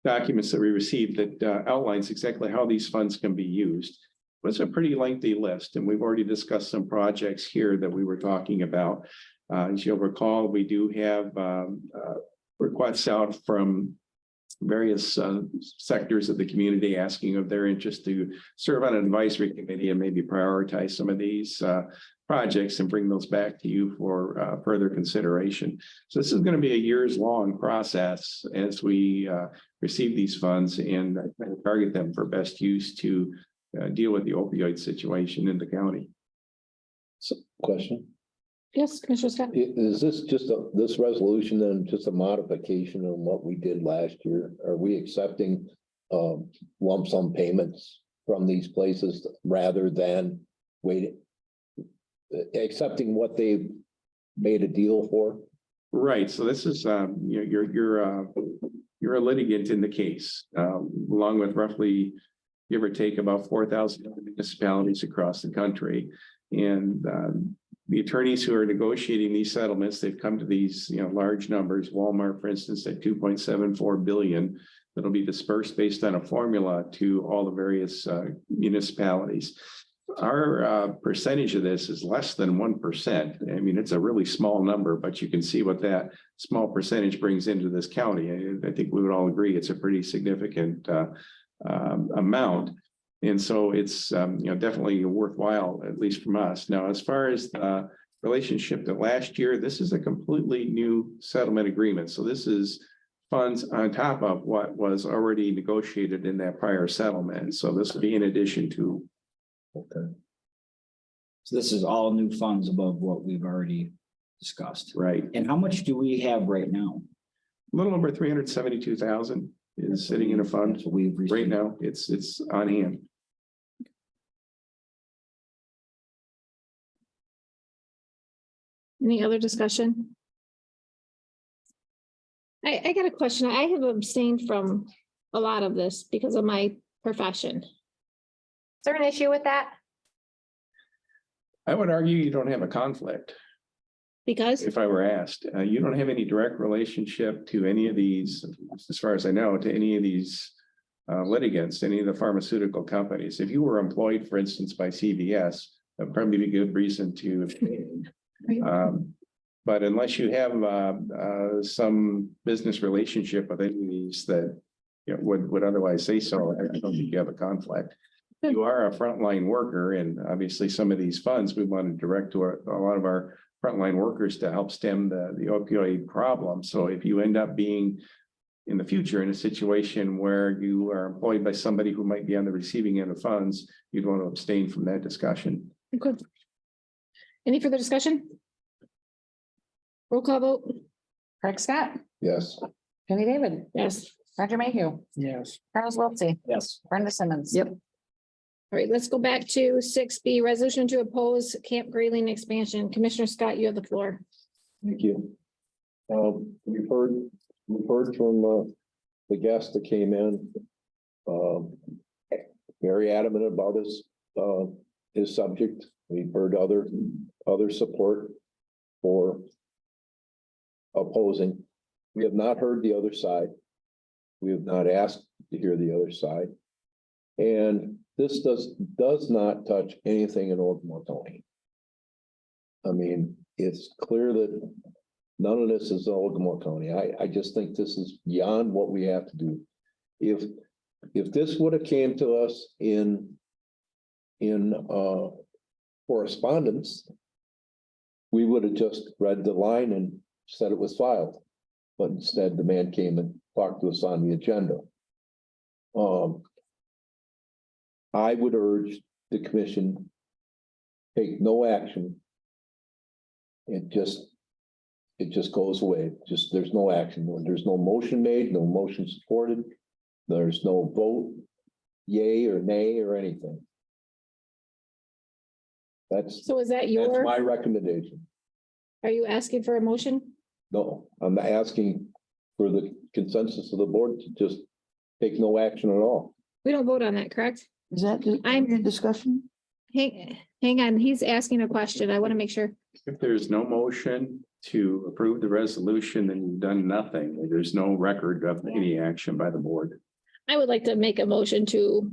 documents that we received that outlines exactly how these funds can be used. It's a pretty lengthy list, and we've already discussed some projects here that we were talking about. As you'll recall, we do have requests out from various sectors of the community asking of their interest to serve on an advisory committee and maybe prioritize some of these projects and bring those back to you for further consideration. So this is going to be a years-long process as we receive these funds and target them for best use to deal with the opioid situation in the county. So, question, Yes, Commissioner Scott. is this just this resolution then just a modification on what we did last year? Are we accepting lump sum payments from these places rather than waiting? Accepting what they made a deal for? Right, so this is, you're a litigant in the case, along with roughly, give or take, about 4,000 municipalities across the country. And the attorneys who are negotiating these settlements, they've come to these, large numbers. Walmart, for instance, at 2.74 billion, that'll be dispersed based on a formula to all the various municipalities. Our percentage of this is less than 1%. I mean, it's a really small number, but you can see what that small percentage brings into this county. I think we would all agree it's a pretty significant amount. And so it's, definitely worthwhile, at least from us. Now, as far as the relationship to last year, this is a completely new settlement agreement. So this is funds on top of what was already negotiated in that prior settlement. So this will be in addition to. Okay. So this is all new funds above what we've already discussed. Right. And how much do we have right now? A little over 372,000 is sitting in a fund. So we've Right received. now, it's on hand. Any other discussion? I got a question. I have abstained from a lot of this because of my profession. Is there an issue with that? I would argue you don't have a conflict. Because, If I were asked, you don't have any direct relationship to any of these, as far as I know, to any of these litigants, any of the pharmaceutical companies. If you were employed, for instance, by CVS, that'd probably be a good reason to abstain. But unless you have some business relationship with any of these that would otherwise say so, I don't think you have a conflict. You are a frontline worker, and obviously some of these funds we want to direct to a lot of our frontline workers to help stem the opioid problem. So if you end up being in the future in a situation where you are employed by somebody who might be on the receiving end of funds, you'd want to abstain from that discussion. okay. Any further discussion? Roll call vote. Craig Scott, Yes. Jenny David, Yes. Roger Mayhew, Yes. Charles Wiltie, Yes. Brenda Simmons. Yep. All right, let's go back to 6B, resolution to oppose Camp Grayling expansion. Commissioner Scott, you have the floor. Thank you. We've heard from the guest that came in. Very adamant about his subject. We've heard other support for opposing. We have not heard the other side. We have not asked to hear the other side. And this does not touch anything in Ogemaw County. I mean, it's clear that none of this is Ogemaw County. I just think this is beyond what we have to do. If this would have came to us in correspondence, we would have just read the line and said it was filed. But instead, the man came and talked to us on the agenda. I would urge the commission take no action. It just goes away. Just there's no action. There's no motion made, no motion supported. There's no vote, yay or nay or anything. That's So is that my recommendation. are you asking for a motion? No, I'm asking for the consensus of the board to just take no action at all. We don't vote on that, correct? Is that I'm- your discussion? Hey, Hang on, he's asking a question. I want to make sure. If there's no motion to approve the resolution, then you've done nothing. There's no record of any action by the board. I would like to make a motion to,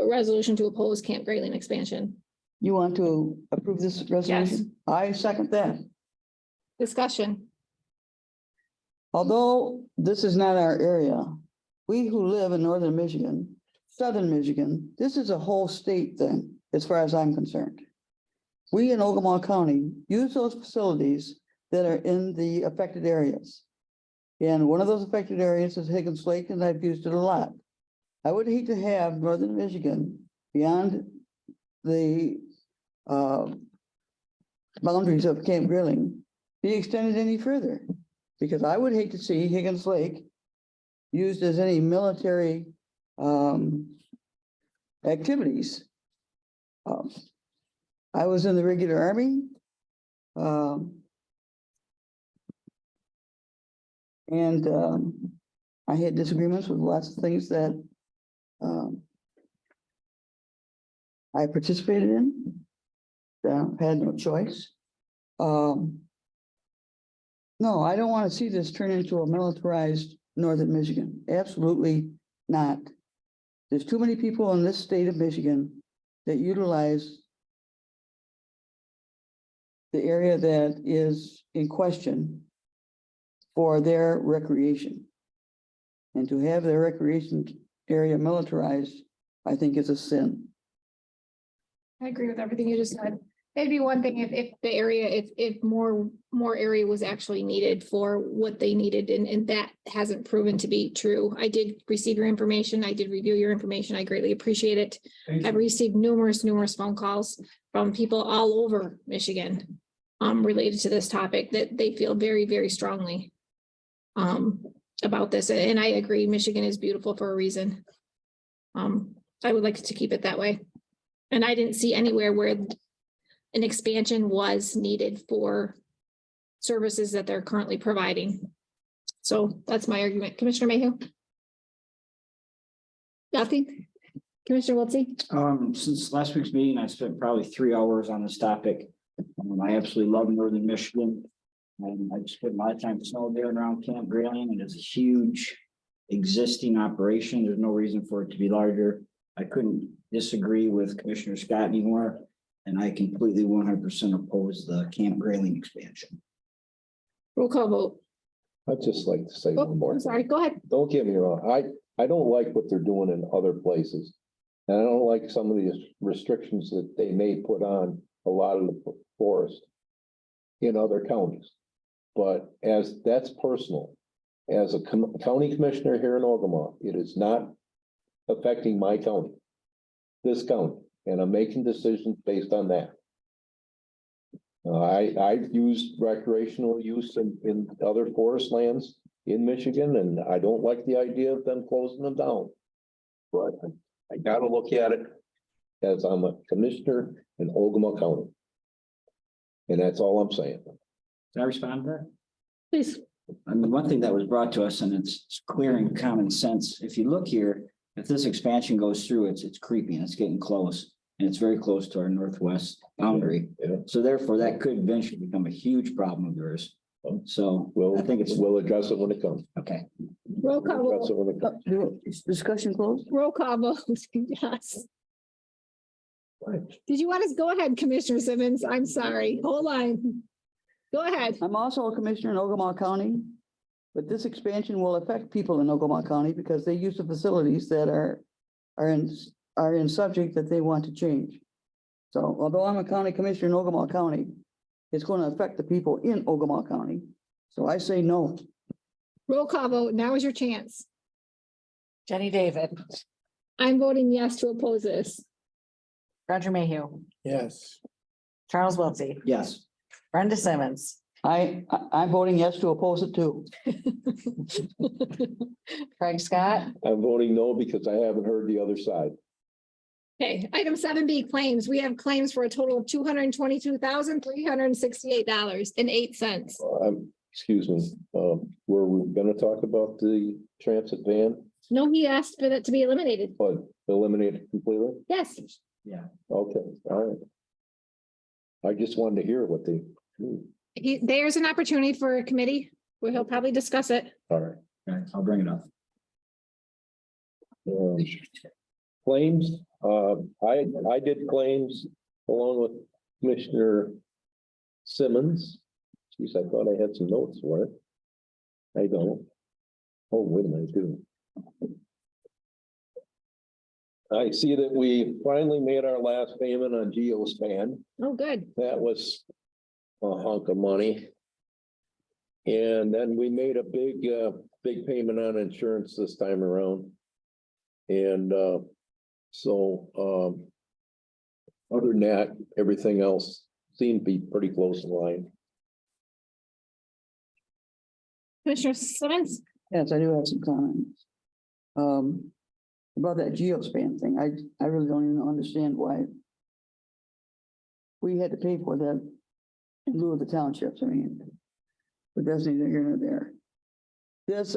resolution to oppose Camp Grayling expansion. You want to approve this resolution? I second that. Discussion. Although this is not our area, we who live in northern Michigan, southern Michigan, this is a whole state thing, as far as I'm concerned. We in Ogemaw County use those facilities that are in the affected areas. And one of those affected areas is Higgins Lake, and I've used it a lot. I would hate to have northern Michigan beyond the boundaries of Camp Grilling be extended any further. Because I would hate to see Higgins Lake used as any military activities. I was in the regular army. I had disagreements with lots of things that I participated in. Had no choice. No, I don't want to see this turn into a militarized northern Michigan. Absolutely not. There's too many people in this state of Michigan that utilize the area that is in question for their recreation. And to have their recreation area militarized, I think is a sin. I agree with everything you just said. It'd be one thing if the area, if more area was actually needed for what they needed, and that hasn't proven to be true. I did receive your information. I did review your information. I greatly appreciate it. I've received numerous phone calls from people all over Michigan related to this topic that they feel very strongly about this. And I agree, Michigan is beautiful for a reason. I would like to keep it that way. And I didn't see anywhere where an expansion was needed for services that they're currently providing. So that's my argument. Commissioner Mayhew? Nothing? Commissioner Wiltie? Since last week's meeting, I spent probably 3 hours on this topic. I absolutely love northern Michigan. And I spent a lot of time snowmobiling around Camp Grayling, and it's a huge existing operation. There's no reason for it to be larger. I couldn't disagree with Commissioner Scott anymore. And I completely 100% oppose the Camp Grayling expansion. Roll call vote. I'd just like to say Oh, one more. I'm sorry, go ahead. Don't get me wrong. I don't like what they're doing in other places. And I don't like some of the restrictions that they may put on a lot of the forest in other counties. But that's personal. As a county commissioner here in Ogemaw, it is not affecting my county, this county. And I'm making decisions based on that. I've used recreational use in other forest lands in Michigan, and I don't like the idea of them closing them down. But I gotta look at it as I'm a commissioner in Ogemaw County. And that's all I'm saying. Can I respond to that? Please. I mean, one thing that was brought to us, and it's clear and common sense. If you look here, if this expansion goes through, it's creeping, it's getting close, and it's very close to our northwest boundary. Yeah. So therefore, that could eventually become a huge problem of yours. So I think We'll address it when it comes. okay. Roll call We'll address vote. it when it comes. Discussion closed? Roll call vote. Yes. Did you want to go ahead, Commissioner Simmons? I'm sorry. Hold on. Go ahead. I'm also a commissioner in Ogemaw County, but this expansion will affect people in Ogemaw County because they use the facilities that are in subject that they want to change. So although I'm a county commissioner in Ogemaw County, it's going to affect the people in Ogemaw County. So I say no. Roll call vote. Now is your chance. Jenny David, I'm voting yes to oppose this. Roger Mayhew, Yes. Charles Wiltie, Yes. Brenda Simmons, I'm voting yes to oppose it too. Craig Scott, I'm voting no because I haven't heard the other side. Okay, item 7B claims. We have claims for a total of $222,368.08. Excuse me, were we gonna talk about the transit van, No, he asked for that to be eliminated. but eliminate it completely? Yes. Yeah. Okay, all right. I just wanted to hear what they. There's an opportunity for a committee where he'll probably discuss it. All right. Okay, I'll bring it up. Claims, I did claims along with Commissioner Simmons. Geez, I thought I had some notes for it. I don't. Oh, wait a minute, I do. I see that we finally made our last payment on Geospan. Oh, good. That was a hunk of money. And then we made a big payment on insurance this time around. And, other than that, everything else seemed to be pretty close in line. Commissioner Simmons? Yes, I do have some comments. About that geospan thing, I really don't even understand why we had to pay for that in lieu of the townships, I mean, but that's neither here nor there. This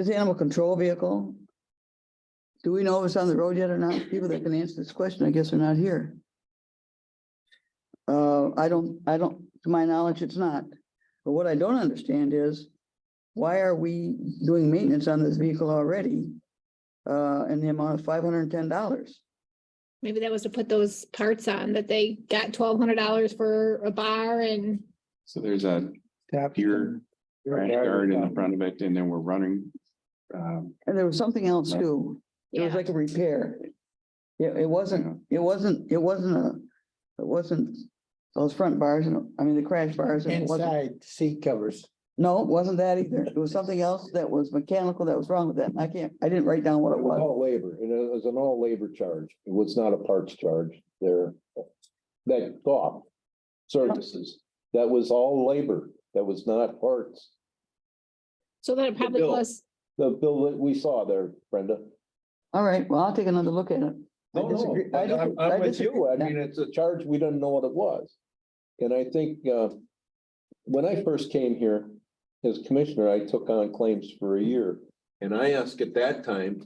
animal control vehicle, do we know if it's on the road yet or not? People that can answer this question, I guess, are not here. I don't, to my knowledge, it's not. But what I don't understand is, why are we doing maintenance on this vehicle already? In the amount of $510? Maybe that was to put those parts on that they got $1,200 for a bar and So there's a Tap. gear crash guard in the front of it, and then we're running. And there was something else too. It was yeah, like a repair. Yeah, it wasn't those front bars, I mean, the crash bars. And it wasn't, Inside seat covers. no, it wasn't that either. It was something else that was mechanical that was wrong with that. I didn't write down what it was. All labor, and it was an all labor charge. It was not a parts charge there. That thought services, that was all labor. That was not parts. so that it probably bill. was. The bill that we saw there, Brenda. All right, well, I'll take another look at it. I No, disagree. no, I'm with disagree. you. I mean, it's a charge. We didn't know what it was. And I think, when I first came here as commissioner, I took on claims for a year. And I asked at that time,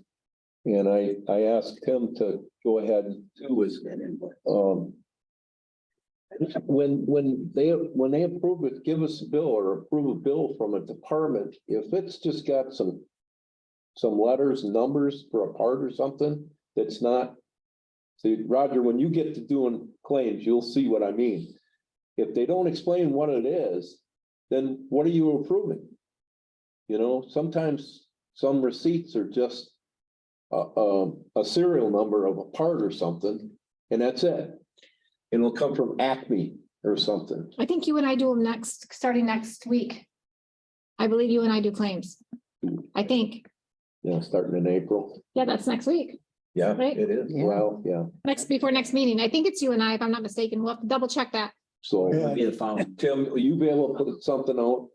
and I asked him to go ahead and do his, when they approve it, give us a bill or approve a bill from a department, if it's just got some letters, numbers for a part or something, that's not. See, Roger, when you get to doing claims, you'll see what I mean. If they don't explain what it is, then what are you approving? You know, sometimes some receipts are just a serial number of a part or something, and that's it. And it'll come from Acme or something. I think you and I do them starting next week. I believe you and I do claims. I think, Yeah, starting in April. yeah, that's next week, Yeah, Right. it is. Yeah. Well, yeah. before next meeting. I think it's you and I, if I'm not mistaken. We'll have to double check that. So Yeah. It'll be the following. Tim, will you be able to put something out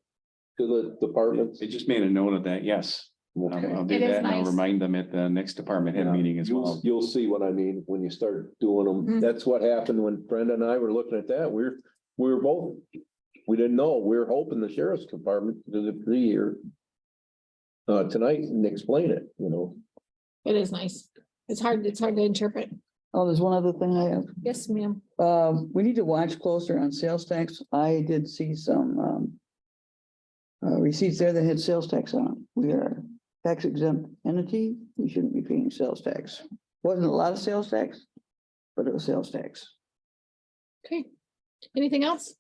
to the departments? They just made a note of that, yes. Okay. I'll do It is that, and I'll nice. remind them at the next department head Yeah. meeting as well. You'll see what I mean when you start doing them. Mhm. That's what happened when Brenda and I were looking at that. We were both, we didn't know. We were hoping the sheriff's department to be here tonight and explain it, you know. It is nice. It's hard to interpret. Oh, there's one other thing I have. Yes, ma'am. We need to watch closer on sales tax. I did see some receipts there that had sales tax on them. We are tax exempt entity. We shouldn't be paying sales tax. Wasn't a lot of sales tax, but it was sales tax. Okay. Anything else?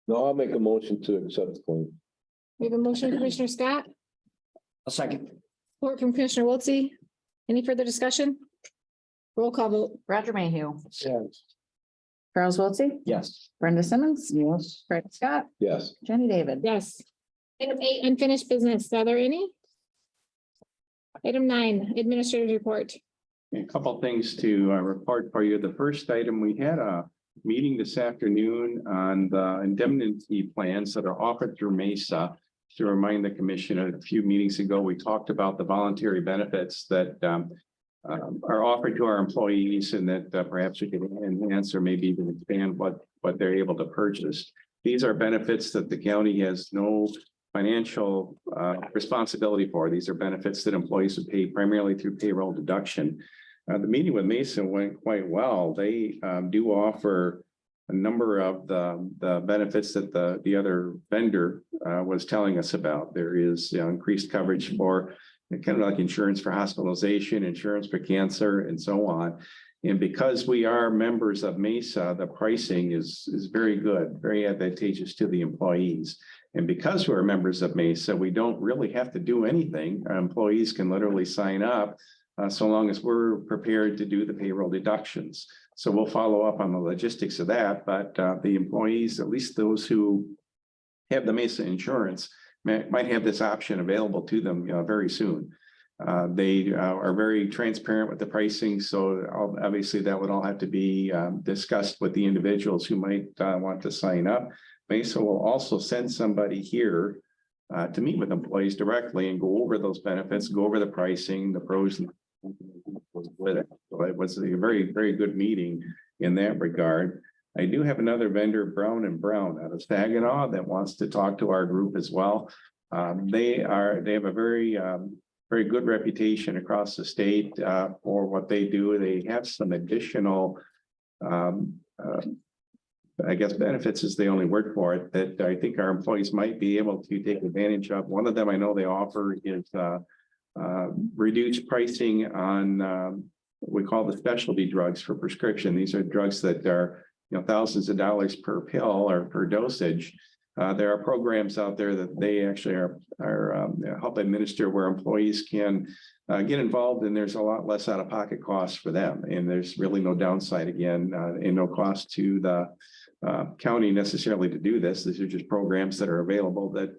No, I'll make a motion to accept the claim. We have a motion, Commissioner Scott, A second. support from Commissioner Wiltie. Any further discussion? Roll call vote. Roger Mayhew, Yes. Charles Wiltie, Yes. Brenda Simmons, Yes. Fred Scott, Yes. Jenny David. Yes. Item 8, unfinished business. Are there any? Item 9, administrator's report. A couple things to report for you. The first item, we had a meeting this afternoon on the indemnity plans that are offered through Mesa. To remind the commission, a few meetings ago, we talked about the voluntary benefits that are offered to our employees, and that perhaps we could enhance or maybe even expand what they're able to purchase. These are benefits that the county has no financial responsibility for. These are benefits that employees would pay primarily through payroll deduction. The meeting with Mesa went quite well. They do offer a number of the benefits that the other vendor was telling us about. There is increased coverage for kind of like insurance for hospitalization, insurance for cancer, and so on. And because we are members of Mesa, the pricing is very good, very advantageous to the employees. And because we're members of Mesa, we don't really have to do anything. Our employees can literally sign up so long as we're prepared to do the payroll deductions. So we'll follow up on the logistics of that, but the employees, at least those who have the Mesa insurance, might have this option available to them very soon. They are very transparent with the pricing, so obviously that would all have to be discussed with the individuals who might want to sign up. Mesa will also send somebody here to meet with employees directly and go over those benefits, go over the pricing, the pros and with it. So it was a very, very good meeting in that regard. I do have another vendor, Brown and Brown, out of Saginaw, that wants to talk to our group as well. They have a very good reputation across the state for what they do. They have some additional I guess benefits is the only word for it, that I think our employees might be able to take advantage of. One of them I know they offer is reduced pricing on what we call the specialty drugs for prescription. These are drugs that are thousands of dollars per pill or per dosage. There are programs out there that they actually are help administer where employees can get involved, and there's a lot less out of pocket costs for them. And there's really no downside again, and no cost to the county necessarily to do this. These are just programs that are available that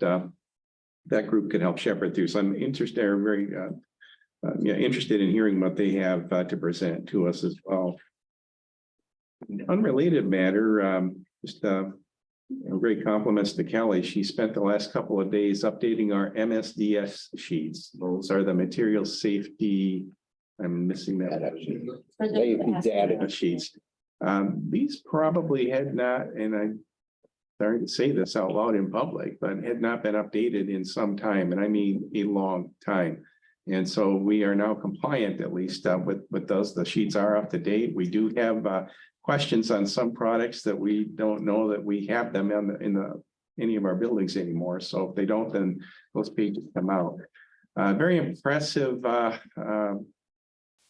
that group could help shepherd through. So I'm interested, very interested in hearing what they have to present to us as well. Unrelated matter, just great compliments to Kelly. She spent the last couple of days updating our MSDS sheets. Those are the material safety. I'm missing that. Data sheets. These probably had not, and I'm sorry to say this out loud in public, but had not been updated in some time, and I mean a long time. And so we are now compliant, at least with those. The sheets are up to date. We do have questions on some products that we don't know that we have them in any of our buildings anymore. So if they don't, then those pages come out. Very impressive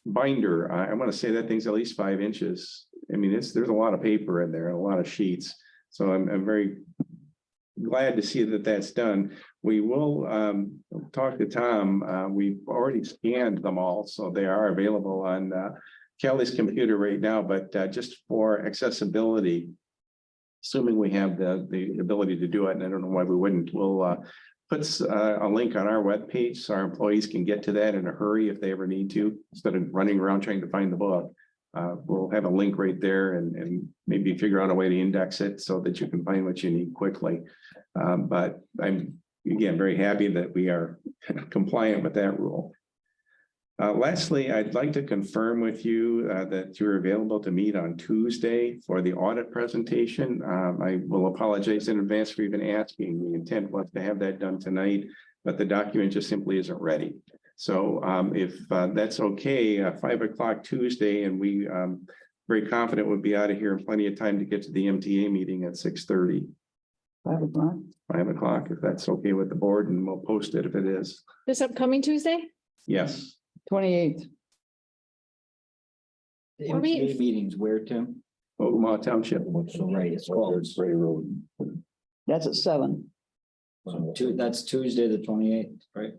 binder. I want to say that thing's at least 5 inches. I mean, there's a lot of paper in there and a lot of sheets. So I'm very glad to see that that's done. We will talk to Tom. We've already scanned them all, so they are available on Kelly's computer right now, but just for accessibility, assuming we have the ability to do it, and I don't know why we wouldn't, we'll put a link on our webpage so our employees can get to that in a hurry if they ever need to, instead of running around trying to find the book. We'll have a link right there and maybe figure out a way to index it so that you can find what you need quickly. But I'm, again, very happy that we are compliant with that rule. Lastly, I'd like to confirm with you that you're available to meet on Tuesday for the audit presentation. I will apologize in advance for even asking. The intent was to have that done tonight, but the document just simply isn't ready. So if that's okay, 5 o'clock Tuesday, and we very confident we'll be out of here in plenty of time to get to the MTA meeting at 6:30. 5 o'clock. 5 o'clock, if that's okay with the board, and we'll post it if it is. This upcoming Tuesday? Yes. 28th. The Are we- MTA meetings where, Tim? Ogemaw Township. So right, it's called. That's at 7. That's Tuesday, the 28th, right?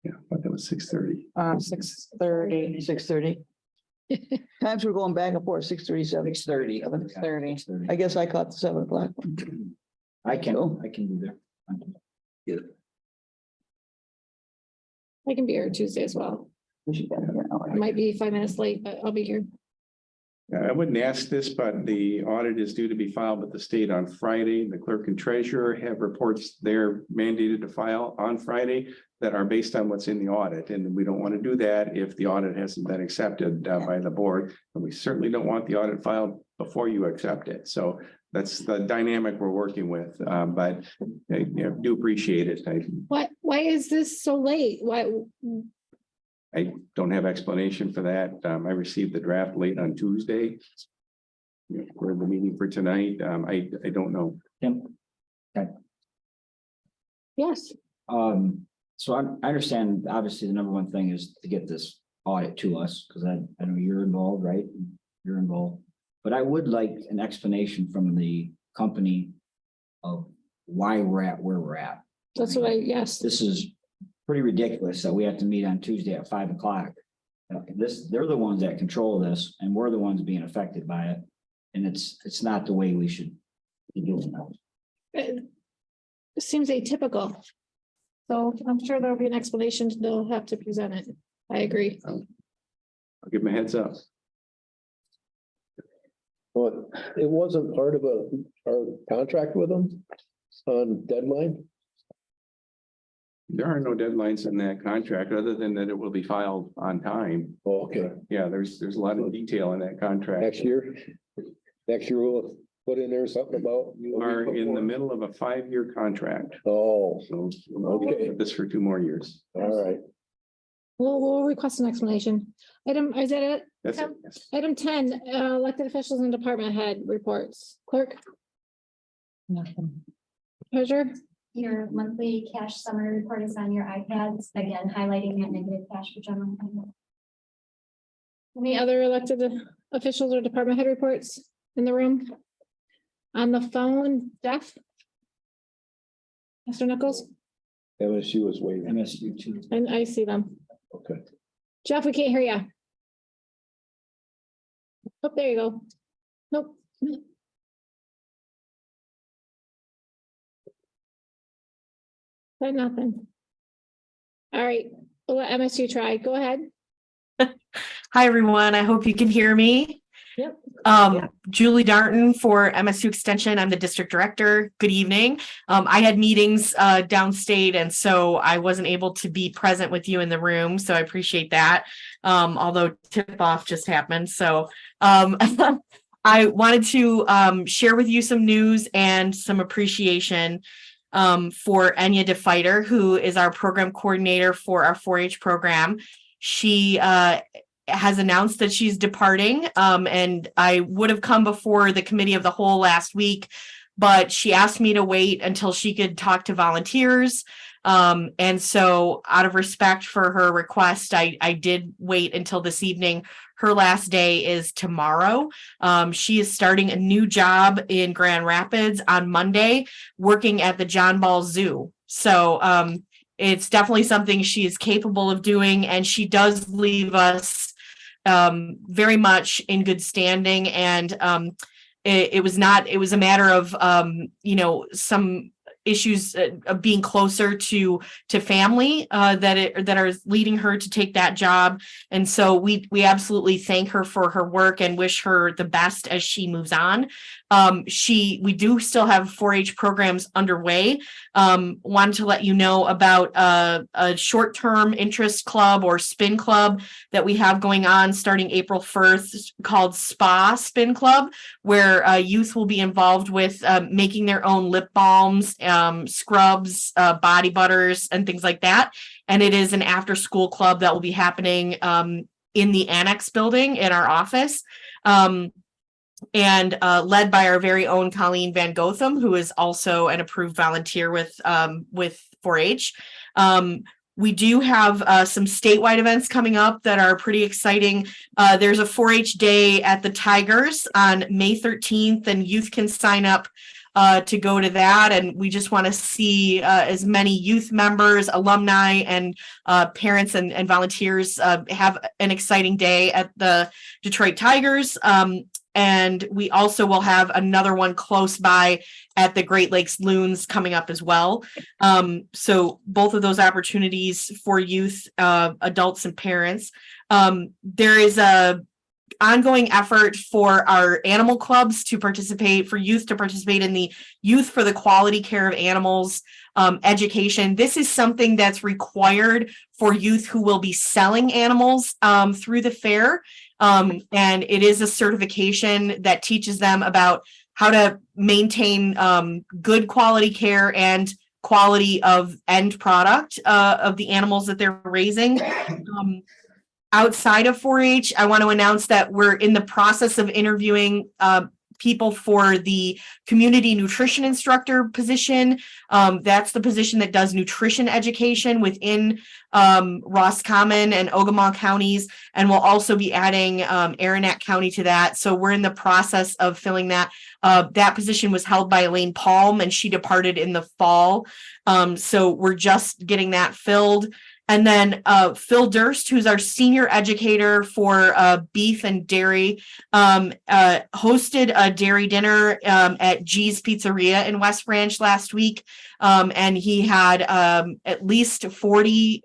Yeah, but that was 6:30. 6:30. 6:30. Times we're going back and forth, 6:37. 6:30. 7:30. I guess I caught the 7 o'clock one. I can do there. I can be here Tuesday as well. We should get here now. I might be 5 minutes late, but I'll be here. I wouldn't ask this, but the audit is due to be filed with the state on Friday. The clerk and treasurer have reports they're mandated to file on Friday that are based on what's in the audit. And we don't want to do that if the audit hasn't been accepted by the board. And we certainly don't want the audit filed before you accept it. So that's the dynamic we're working with. But I do appreciate it. Why is this so late? Why? I don't have explanation for that. I received the draft late on Tuesday. For the meeting for tonight, I don't know. Tim? Yes, So I understand, obviously, the number one thing is to get this audit to us, because I know you're involved, right? You're involved. But I would like an explanation from the company of why we're at where we're at. that's what yes. This is pretty ridiculous that we have to meet on Tuesday at 5 o'clock. They're the ones that control this, and we're the ones being affected by it. And it's not the way we should be doing that. It seems atypical. So I'm sure there'll be an explanation. They'll have to present it. I agree. I'll give them a heads up. But it wasn't part of our contract with them on deadline? There are no deadlines in that contract other than that it will be filed on time. Okay, Yeah, there's a lot of detail in that contract. next year we'll put in there something about. You are in the middle of a 5-year contract, Oh, so we'll Okay. get this for 2 more years. all right. We'll request an explanation. Is that it? That's it. Yes. Item 10, elected officials and department head reports. Clerk, Nothing. treasurer, Your monthly cash summary report is on your iPads, again, highlighting that negative cash for general fund. any other elected officials or department head reports in the room? On the phone, Jeff? Mr. Nichols? MSU is waiting. MSU too. And I see them. Okay. Jeff, we can't hear you. Oh, there you go. Nope. Said nothing. All right, we'll let MSU try. Go ahead. Hi, everyone. I hope you can hear me. Yep. Julie Darton for MSU Extension. I'm the district director. Good evening. I had meetings downstate, and so I wasn't able to be present with you in the room. So I appreciate that. Although tip off just happened. So I wanted to share with you some news and some appreciation for Enya DeFighter, who is our program coordinator for our 4-H program. She has announced that she's departing, and I would have come before the committee of the whole last week, but she asked me to wait until she could talk to volunteers. And so out of respect for her request, I did wait until this evening. Her last day is tomorrow. She is starting a new job in Grand Rapids on Monday, working at the John Ball Zoo. So it's definitely something she is capable of doing, and she does leave us very much in good standing. And it was a matter of some issues of being closer to family that are leading her to take that job. And so we absolutely thank her for her work and wish her the best as she moves on. We do still have 4-H programs underway. Wanted to let you know about a short-term interest club or spin club that we have going on starting April 1st called Spa Spin Club, where youth will be involved with making their own lip balms, scrubs, body butters, and things like that. And it is an after-school club that will be happening in the annex building in our office. And led by our very own Colleen Van Gotham, who is also an approved volunteer with 4-H. We do have some statewide events coming up that are pretty exciting. There's a 4-H day at the Tigers on May 13th, and youth can sign up to go to that. And we just want to see as many youth members, alumni, and parents and volunteers have an exciting day at the Detroit Tigers. And we also will have another one close by at the Great Lakes Loons coming up as well. So both of those opportunities for youth, adults, and parents. There is a ongoing effort for our animal clubs to participate, for youth to participate in the Youth for the Quality Care of Animals education. This is something that's required for youth who will be selling animals through the fair. And it is a certification that teaches them about how to maintain good quality care and quality of end product of the animals that they're raising. outside of 4-H, I want to announce that we're in the process of interviewing people for the community nutrition instructor position. That's the position that does nutrition education within Roscommon and Ogemaw counties, and we'll also be adding Aranac County to that. So we're in the process of filling that. That position was held by Elaine Palm, and she departed in the fall. So we're just getting that filled. And then Phil Durst, who's our senior educator for beef and dairy, hosted a dairy dinner at G's Pizzeria in West Branch last week. And he had at least 40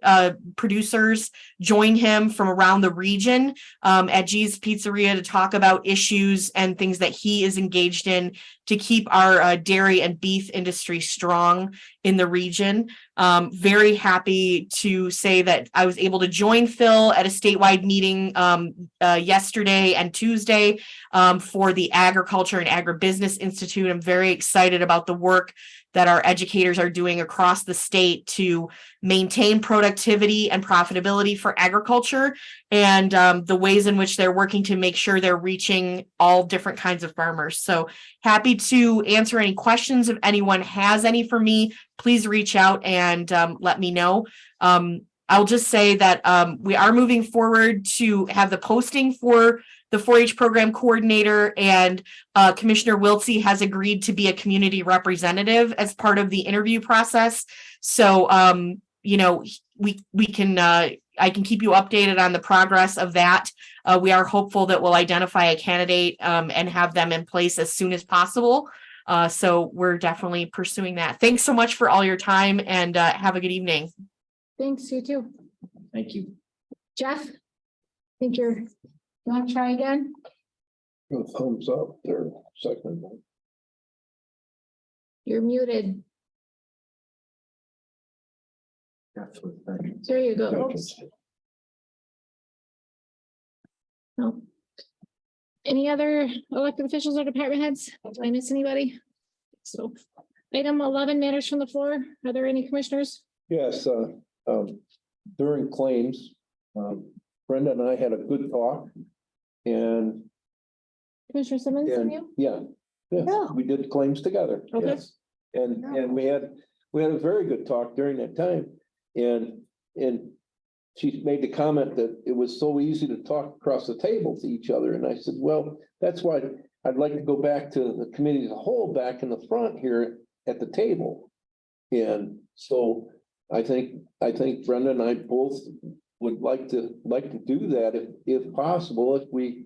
producers join him from around the region at G's Pizzeria to talk about issues and things that he is engaged in to keep our dairy and beef industry strong in the region. Very happy to say that I was able to join Phil at a statewide meeting yesterday and Tuesday for the Agriculture and Agribusiness Institute. I'm very excited about the work that our educators are doing across the state to maintain productivity and profitability for agriculture, and the ways in which they're working to make sure they're reaching all different kinds of farmers. So happy to answer any questions. If anyone has any for me, please reach out and let me know. I'll just say that we are moving forward to have the posting for the 4-H program coordinator, and Commissioner Wiltsey has agreed to be a community representative as part of the interview process. So, you know, we can, I can keep you updated on the progress of that. We are hopeful that we'll identify a candidate and have them in place as soon as possible. So we're definitely pursuing that. Thanks so much for all your time, and have a good evening. Thanks, you too. Thank you. Jeff, you want to try again? Thumbs up there, second. You're muted. There you go. Oops. No. Any other elected officials or department heads? Did I miss anybody? So item 11, matters from the floor. Are there any commissioners? Yes, during claims, Brenda and I had a good talk, and Commissioner Simmons, from you? yeah, we did claims together. Okay. Yes. And we had a very good talk during that time, and she made the comment that it was so easy to talk across the table to each other, and I said, well, that's why I'd like to go back to the committee as a whole, back in the front here at the table. And so I think Brenda and I both would like to do that if possible. If we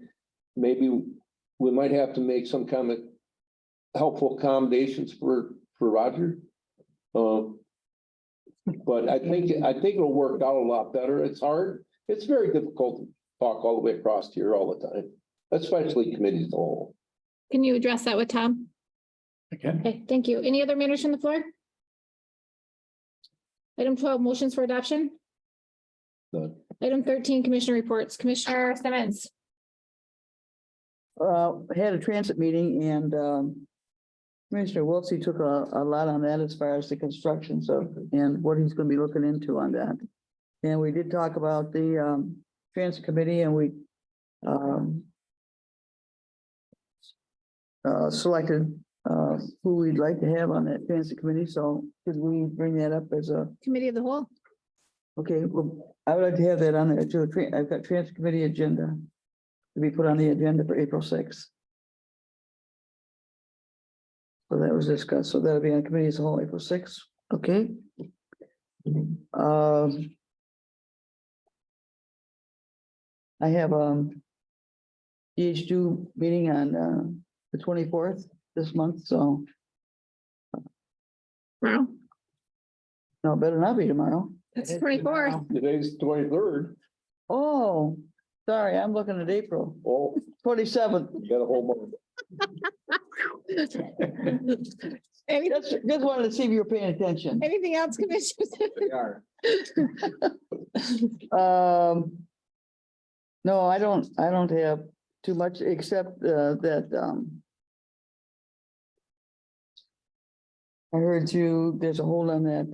might have to make some kind of helpful accommodations for Roger. But I think it'll work out a lot better. It's hard. It's very difficult to talk all the way across here all the time, especially committees as a whole. Can you address that with Tom? Okay, thank you. Any other matters from the floor? Item 12, motions for adoption. None. Item 13, commissioner reports. Commissioner Simmons. Had a transit meeting, and Commissioner Wiltsey took a lot on that as far as the construction stuff and what he's going to be looking into on that. And we did talk about the transit committee, and we selected who we'd like to have on that transit committee. So could we bring that up as a Committee of the whole. okay? Well, I would like to have that on there too. I've got transit committee agenda to be put on the agenda for April 6th. So that was discussed. So that'll be on committee as a whole, April 6th. Okay. I have EH2 meeting on the 24th this month, so Wow, no, better not be tomorrow. that's 24th. Today's 23rd. Oh, sorry, I'm looking at April Oh, 27th. you got a whole month. Just wanted to see if you were paying attention. Anything else, Commissioner? No, I don't have too much except that I heard there's a hold on that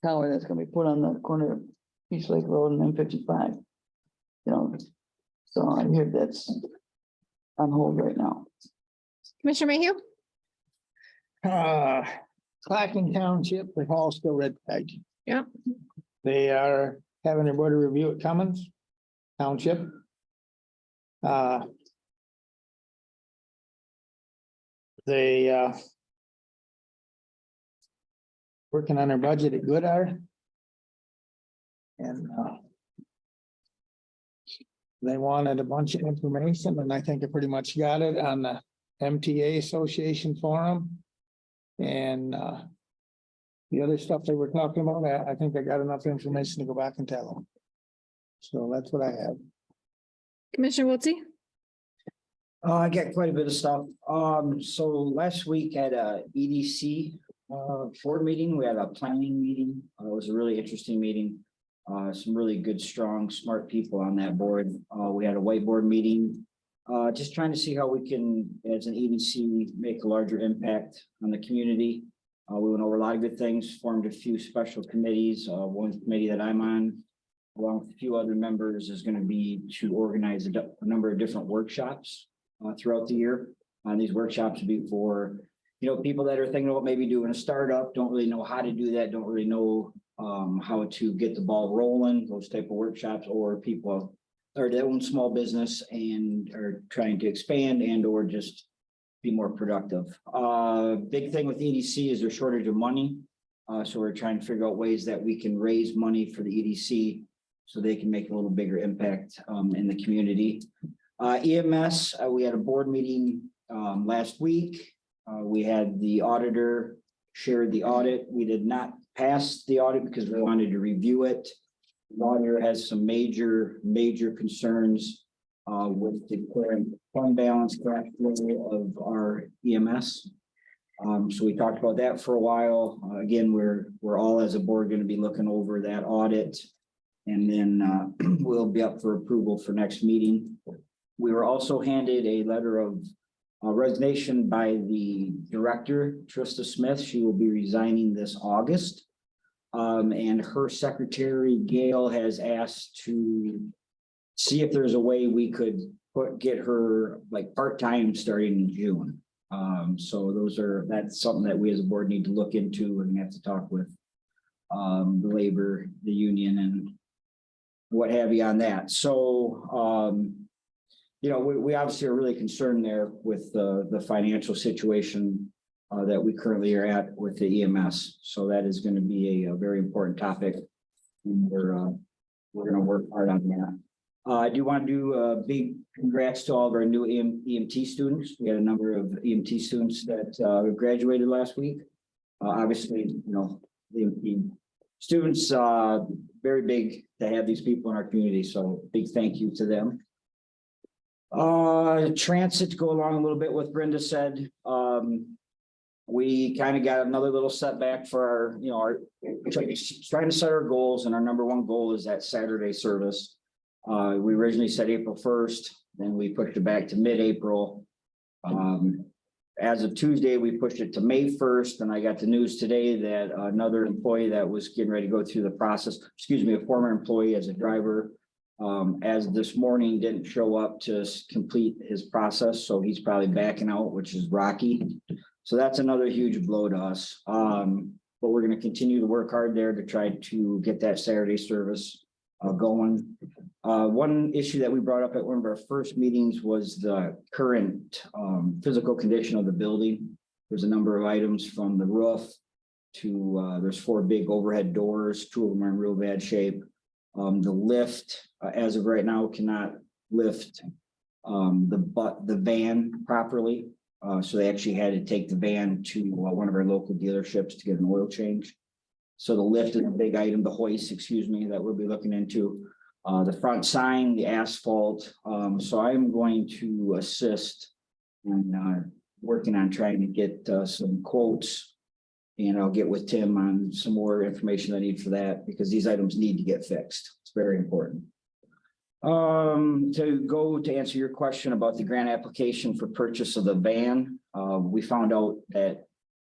tower that's gonna be put on the corner of East Lake Road and M55. You know, so I hear that's on hold right now. Commissioner Mayhew? Clacking Township, the hall's still red tagged. Yep. They are having their board of review at Cummins Township. They working on their budget at Goodar. And they wanted a bunch of information, and I think I pretty much got it on the MTA Association forum. And the other stuff they were talking about, I think I got enough information to go back and tell them. So that's what I have. Commissioner Wiltie? I got quite a bit of stuff. So last week at a EDC board meeting, we had a planning meeting. It was a really interesting meeting. Some really good, strong, smart people on that board. We had a whiteboard meeting. Just trying to see how we can, as an EDC, make a larger impact on the community. We went over a lot of good things, formed a few special committees. One committee that I'm on, along with a few other members, is going to be to organize a number of different workshops throughout the year. These workshops will be for, people that are thinking about maybe doing a startup, don't really know how to do that, don't really know how to get the ball rolling, those type of workshops, or people or their own small business and are trying to expand and or just be more productive. Big thing with EDC is their shortage of money. So we're trying to figure out ways that we can raise money for the EDC so they can make a little bigger impact in the community. EMS, we had a board meeting last week. We had the auditor shared the audit. We did not pass the audit because we wanted to review it. The auditor has some major concerns with the current fund balance cash flow of our EMS. So we talked about that for a while. Again, we're all as a board going to be looking over that audit, and then we'll be up for approval for next meeting. We were also handed a letter of resignation by the director, Trista Smith. She will be resigning this August. And her secretary, Gail, has asked to see if there's a way we could get her like part-time starting in June. So that's something that we as a board need to look into and have to talk with the labor, the union, and what have you on that. So, we obviously are really concerned there with the financial situation that we currently are at with the EMS. So that is going to be a very important topic. And we're going to work hard on that. I do want to do a big congrats to all of our new EMT students. We had a number of EMT students that graduated last week. Obviously, the students, very big to have these people in our community. So big thank you to them. Transit to go along a little bit with Brenda said. We kind of got another little setback for our trying to set our goals, and our number one goal is that Saturday service. We originally said April 1st, then we pushed it back to mid-April. As of Tuesday, we pushed it to May 1st, and I got the news today that another employee that was getting ready to go through the process, a former employee as a driver, as this morning didn't show up to complete his process, so he's probably backing out, which is rocky. So that's another huge blow to us. But we're going to continue to work hard there to try to get that Saturday service going. One issue that we brought up at one of our first meetings was the current physical condition of the building. There's a number of items from the roof to there's 4 big overhead doors. 2 of them are in real bad shape. The lift, as of right now, cannot lift the van properly. So they actually had to take the van to one of our local dealerships to get an oil change. So the lift is a big item, the hoist, that we'll be looking into. The front sign, the asphalt. So I'm going to assist in working on trying to get some quotes. And I'll get with Tim on some more information I need for that, because these items need to get fixed. It's very important. To answer your question about the grant application for purchase of the van, we found out that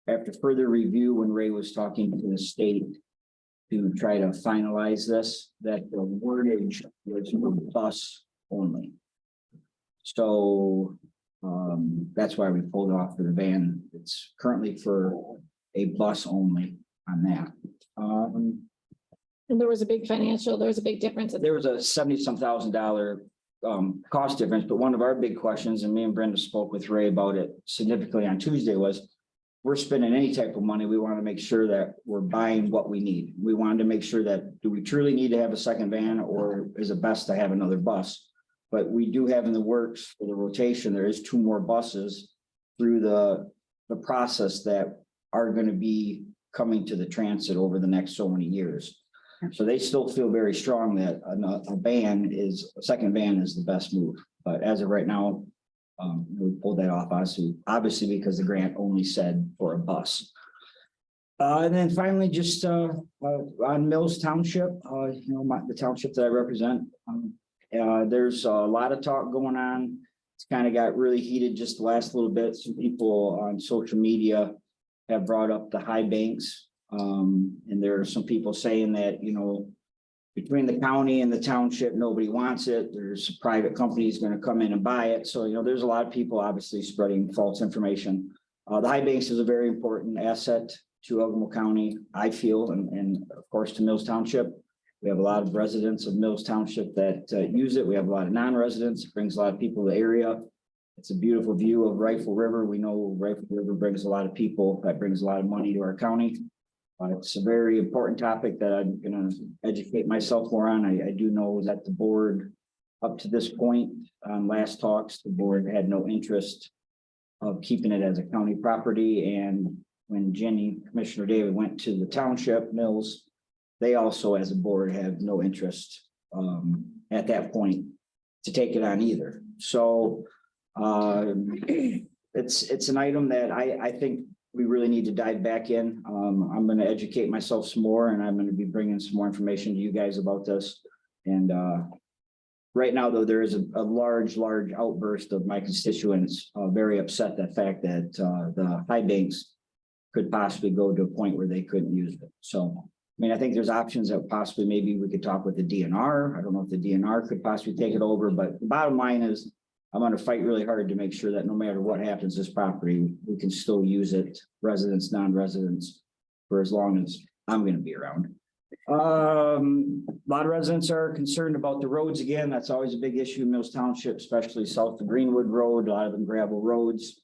after further review, when Ray was talking to the state, to try to finalize this, that the wordage was for bus only. So that's why we pulled it off for the van. It's currently for a bus only on that. And there was a big difference. There was a $70-some thousand cost difference, but one of our big questions, and me and Brenda spoke with Ray about it significantly on Tuesday, was we're spending any type of money, we want to make sure that we're buying what we need. We wanted to make sure that, do we truly need to have a second van, or is it best to have another bus? But we do have in the works for the rotation, there is 2 more buses through the process that are going to be coming to the transit over the next so many years. So they still feel very strong that a second van is the best move. But as of right now, we pulled that off, obviously because the grant only said for a bus. And then finally, just on Mills Township, the township that I represent, there's a lot of talk going on. It's kind of got really heated just the last little bit. Some people on social media have brought up the high banks. And there are some people saying that, between the county and the township, nobody wants it. There's private companies going to come in and buy it. So, there's a lot of people obviously spreading false information. The high banks is a very important asset to Ogemaw County, I feel, and of course to Mills Township. We have a lot of residents of Mills Township that use it. We have a lot of non-residents. It brings a lot of people to the area. It's a beautiful view of Rifle River. We know Rifle River brings a lot of people. That brings a lot of money to our county. It's a very important topic that I'm going to educate myself more on. I do know that the board, up to this point, last talks, the board had no interest of keeping it as a county property. And when Commissioner David went to the township Mills, they also, as a board, have no interest at that point to take it on either. So it's an item that I think we really need to dive back in. I'm going to educate myself some more, and I'm going to be bringing some more information to you guys about this. And right now, though, there is a large outburst of my constituents very upset the fact that the high banks could possibly go to a point where they couldn't use it. So, I think there's options that possibly maybe we could talk with the DNR. I don't know if the DNR could possibly take it over, but the bottom line is I'm going to fight really hard to make sure that no matter what happens to this property, we can still use it, residents, non-residents, for as long as I'm going to be around. A lot of residents are concerned about the roads again. That's always a big issue in Mills Township, especially south of Greenwood Road, a lot of them gravel roads.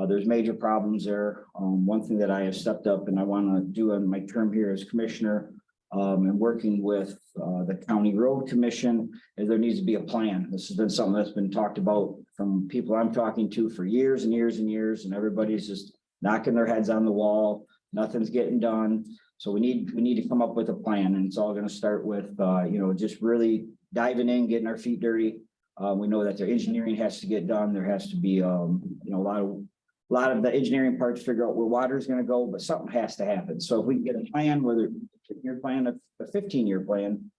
There's major problems there. One thing that I have stepped up and I want to do in my term here as commissioner, and working with the County Road Commission, is there needs to be a plan. This has been something that's been talked about from people I'm talking to for years and years and years, and everybody's just knocking their heads on the wall. Nothing's getting done. So we need to come up with a plan, and it's all going to start with just really diving in, getting our feet dirty. We know that their engineering has to get done. There has to be a lot of the engineering parts figure out where water is going to go, but something has to happen. So if we can get a plan, whether your plan, a 15-year plan,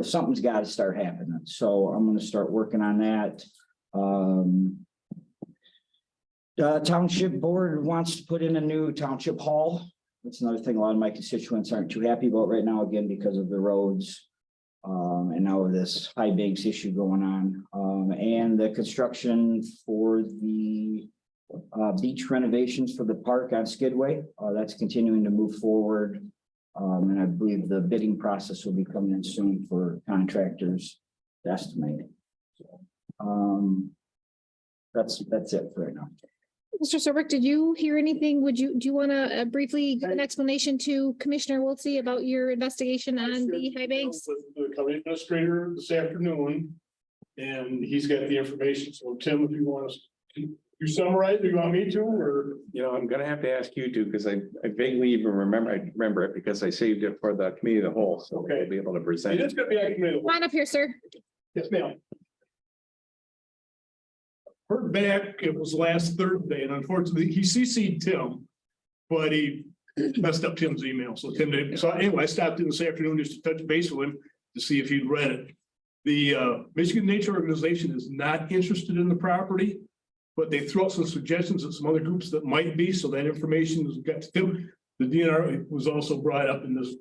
something's got to start happening. So I'm going to start working on that. The township board wants to put in a new township hall. That's another thing a lot of my constituents aren't too happy about right now, again, because of the roads. And now with this high banks issue going on, and the construction for the beach renovations for the park on Skidway. That's continuing to move forward. And I believe the bidding process will be coming in soon for contractors to estimate. That's it for right now. Mr. Serbrook, did you hear anything? Do you want to briefly give an explanation to Commissioner Wiltsey about your investigation on the high banks? With the county administrator this afternoon, and he's got the information. So Tim, if you want us to. You summarize, do you want me to, or? I'm going to have to ask you to, because I vaguely even remember it because I saved it for the committee of the whole. So okay. I'll be able to present. It is going to be a committee. Come on up here, sir. Yes, ma'am. Heard back, it was last Thursday, and unfortunately he CC'd Tim, but he messed up Tim's email. So Tim didn't. So anyway, I stopped in this afternoon just to touch base with him to see if he'd read it. The Michigan Nature Organization is not interested in the property, but they threw out some suggestions of some other groups that might be, so that information was got to them. The DNR was also brought up in this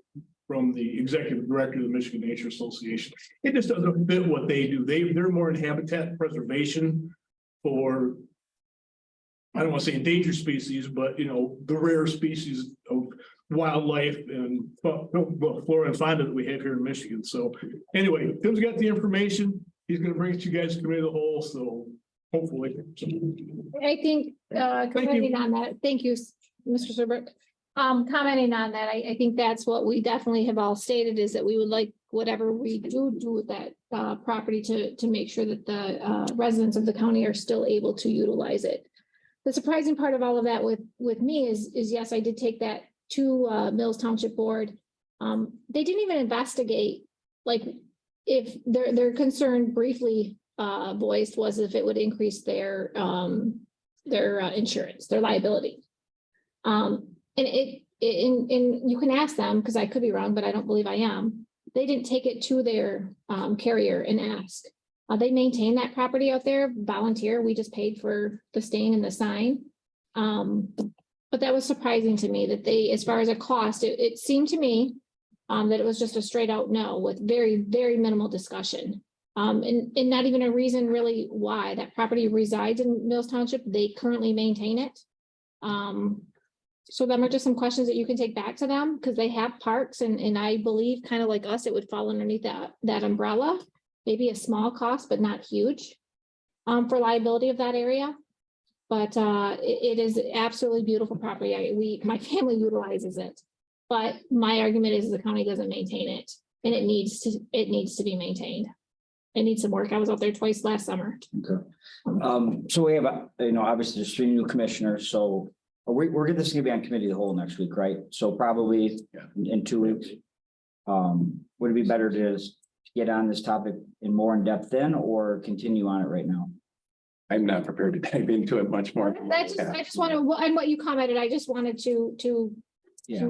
from the executive director of the Michigan Nature Association. It just doesn't fit what they do. They're more in habitat preservation for, I don't want to say endangered species, but you know, the rare species of wildlife and flora and fauna that we have here in Michigan. So anyway, Tim's got the information. He's going to bring it to you guys to committee of the whole. So hopefully. I think, commenting on that, thank you, Mr. Serbrook. Commenting on that, I think that's what we definitely have all stated is that we would like whatever we do with that property to make sure that the residents of the county are still able to utilize it. The surprising part of all of that with me is yes, I did take that to Mills Township Board. They didn't even investigate, like, if their concern briefly voiced was if it would increase their insurance, their liability. And you can ask them, because I could be wrong, but I don't believe I am. They didn't take it to their carrier and ask. They maintain that property out there, volunteer. We just paid for the stain and the sign. But that was surprising to me that they, as far as a cost, it seemed to me that it was just a straight out no with very, very minimal discussion. And not even a reason really why that property resides in Mills Township. They currently maintain it. So them are just some questions that you can take back to them because they have parks and I believe kind of like us, it would fall underneath that umbrella, maybe a small cost, but not huge for liability of that area. But it is absolutely beautiful property. My family utilizes it, but my argument is the county doesn't maintain it and it needs to be maintained. It needs some work. I was out there twice last summer. Okay. So we have, obviously there's 3 new commissioners, so this is gonna be on committee of the whole next week, right? So probably in 2 weeks. Would it be better to just get on this topic more in depth then, or continue on it right now? I'm not prepared to dive into it much more. I just want to, and what you commented, I just wanted to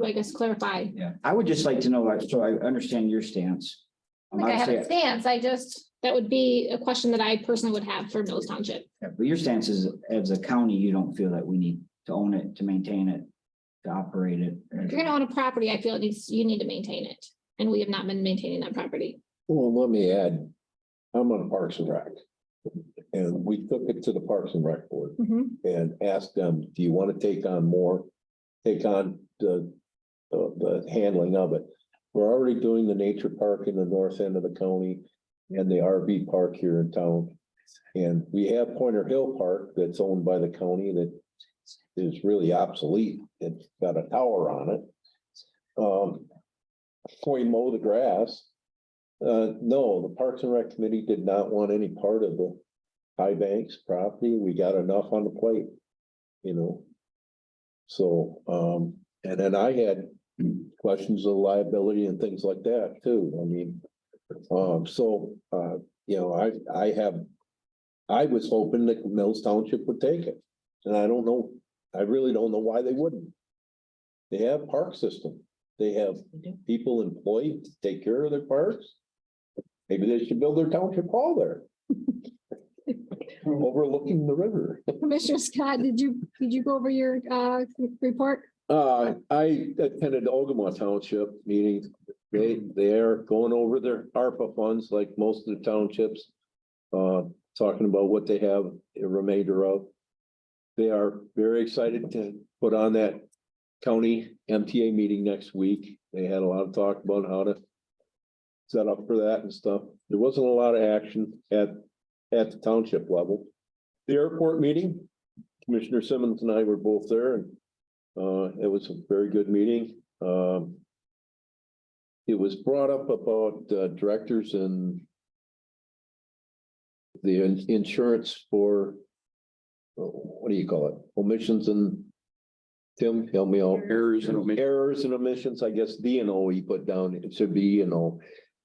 I guess, clarify. Yeah, I would just like to know, like, so I understand your stance. I think I have a stance. That would be a question that I personally would have for Mills Township. Yeah, but your stance is, as a county, you don't feel that we need to own it, to maintain it, to operate it. If you're gonna own a property, I feel you need to maintain it. And we have not been maintaining that property. Well, let me add, I'm on Parks and Rec. And we took it to the Parks and Rec Board and asked them, do you want to take on the handling of it? We're already doing the nature park in the north end of the county and the RV park here in town. And we have Pointer Hill Park that's owned by the county that is really obsolete. It's got a tower on it. We mow the grass. No, the Parks and Rec Committee did not want any part of the High Banks property. We got enough on the plate, So, and then I had questions of liability and things like that too. I mean, I was hoping that Mills Township would take it. And I don't know, I really don't know why they wouldn't. They have park system. They have people employed to take care of their parks. Maybe they should build their township hall there. Overlooking the river. Commissioner Scott, did you go over your report? I attended the Ogemaw Township meeting. They are going over their ARPA funds like most of the townships. Talking about what they have a remainder of. They are very excited to put on that county MTA meeting next week. They had a lot of talk about how to set up for that and stuff. There wasn't a lot of action at the township level. The airport meeting, Commissioner Simmons and I were both there, and it was a very good meeting. It was brought up about directors and the insurance for, what do you call it? Omissions and, Tim, help me out. Errors and omissions. Errors and omissions, I guess D&O he put down, it should be E&O.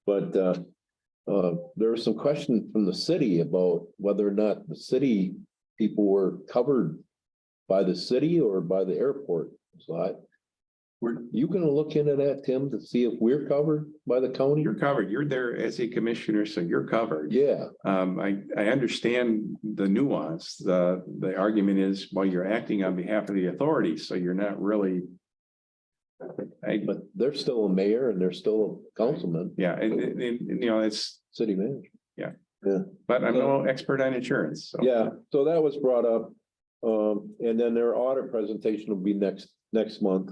But there was some question from the city about whether or not the city people were covered by the city or by the airport. So you gonna look into that, Tim, to see if we're covered by the county? You're covered. You're there as a commissioner, so you're covered. Yeah. I understand the nuance. The argument is, well, you're acting on behalf of the authority, so you're not really But they're still a mayor and they're still a councilman, Yeah, you know, it's, city manager. but I'm no expert on insurance, so. Yeah, so that was brought up. And then their audit presentation will be next month.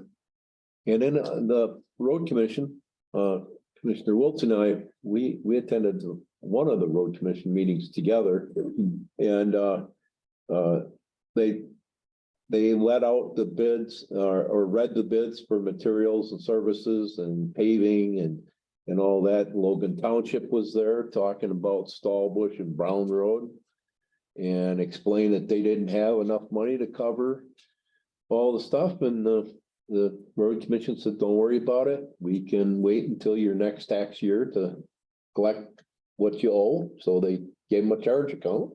And then the road commission, Commissioner Wilson and I, we attended one of the road commission meetings together. And they let out the bids or read the bids for materials and services and paving and all that. Logan Township was there talking about Stallbush and Brown Road. And explained that they didn't have enough money to cover all the stuff, and the road commission said, don't worry about it. We can wait until your next tax year to collect what you owe. So they gave them a charge account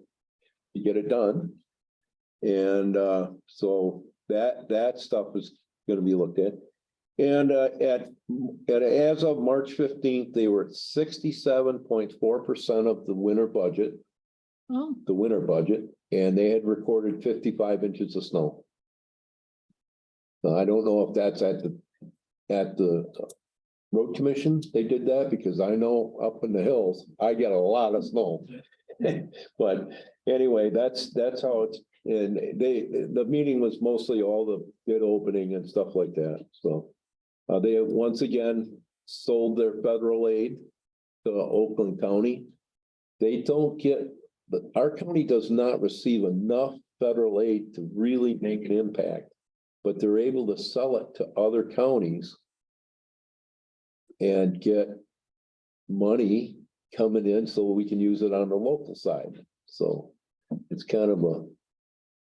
to get it done. And so that stuff is gonna be looked at. And as of March 15th, they were at 67.4% of the winter budget. Oh, The winter budget, and they had recorded 55 inches of snow. Now, I don't know if that's at the road commission, they did that, because I know up in the hills, I get a lot of snow. But anyway, that's how it's, and the meeting was mostly all the bid opening and stuff like that, so. They have once again sold their federal aid to Oakland County. They don't get, but our county does not receive enough federal aid to really make an impact, but they're able to sell it to other counties and get money coming in so we can use it on the local side. So it's kind of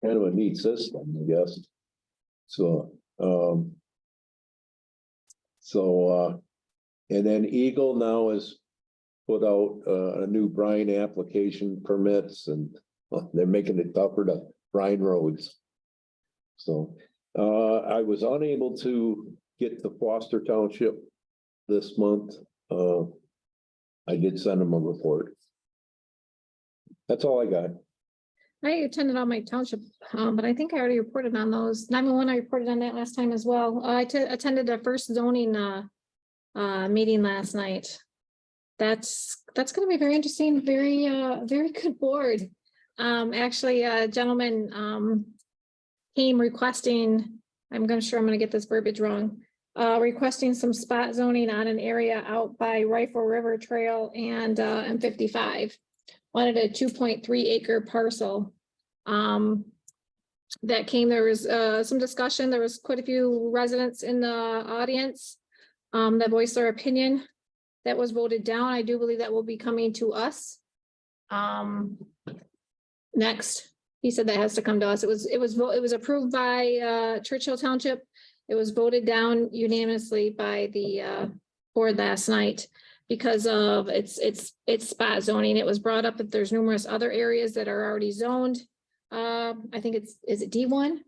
a neat system, I guess. So, and then Eagle now is put out a new brine application permits, and they're making it tougher to brine roads. So I was unable to get to Foster Township this month. I did send them a report. That's all I got. I attended all my township, but I think I already reported on those. 911, I reported on that last time as well. I attended the first zoning meeting last night. That's going to be very interesting, very good board. Actually, a gentleman came requesting, I'm going to get this verbiage wrong, requesting some spot zoning on an area out by Rifle River Trail and M55. Wanted a 2.3 acre parcel. That came, there was some discussion. There was quite a few residents in the audience that voiced their opinion. That was voted down. I do believe that will be coming to us. Next, he said that has to come to us. It was approved by Churchill Township. It was voted down unanimously by the board last night because of its spot zoning. It was brought up that there's numerous other areas that are already zoned. I think is it D1?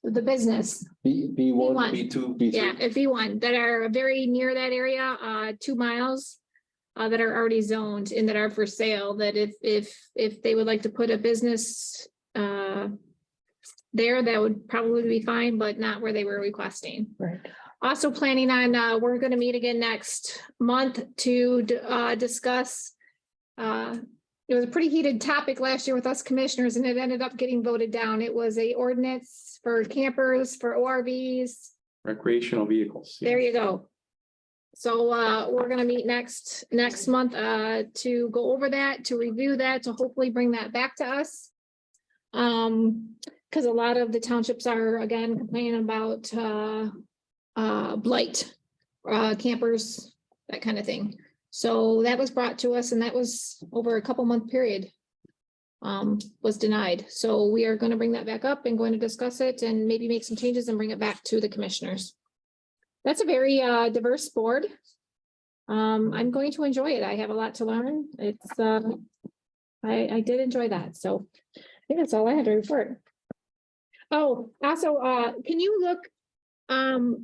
The business. B1, B1. B2, B3. Yeah, at B1 that are very near that area, 2 miles. That are already zoned and that are for sale, that if they would like to put a business there, that would probably be fine, but not where they were requesting. Right. Also planning on, we're going to meet again next month to discuss. It was a pretty heated topic last year with us commissioners, and it ended up getting voted down. It was a ordinance for campers, for ORVs. Recreational vehicles. There you go. So we're gonna meet next month to go over that, to review that, to hopefully bring that back to us. Because a lot of the townships are again complaining about blight, campers, that kind of thing. So that was brought to us, and that was over a couple month period. Was denied. So we are going to bring that back up and going to discuss it and maybe make some changes and bring it back to the commissioners. That's a very diverse board. I'm going to enjoy it. I have a lot to learn. It's I did enjoy that. So I think that's all I had to report. Oh, also, can you look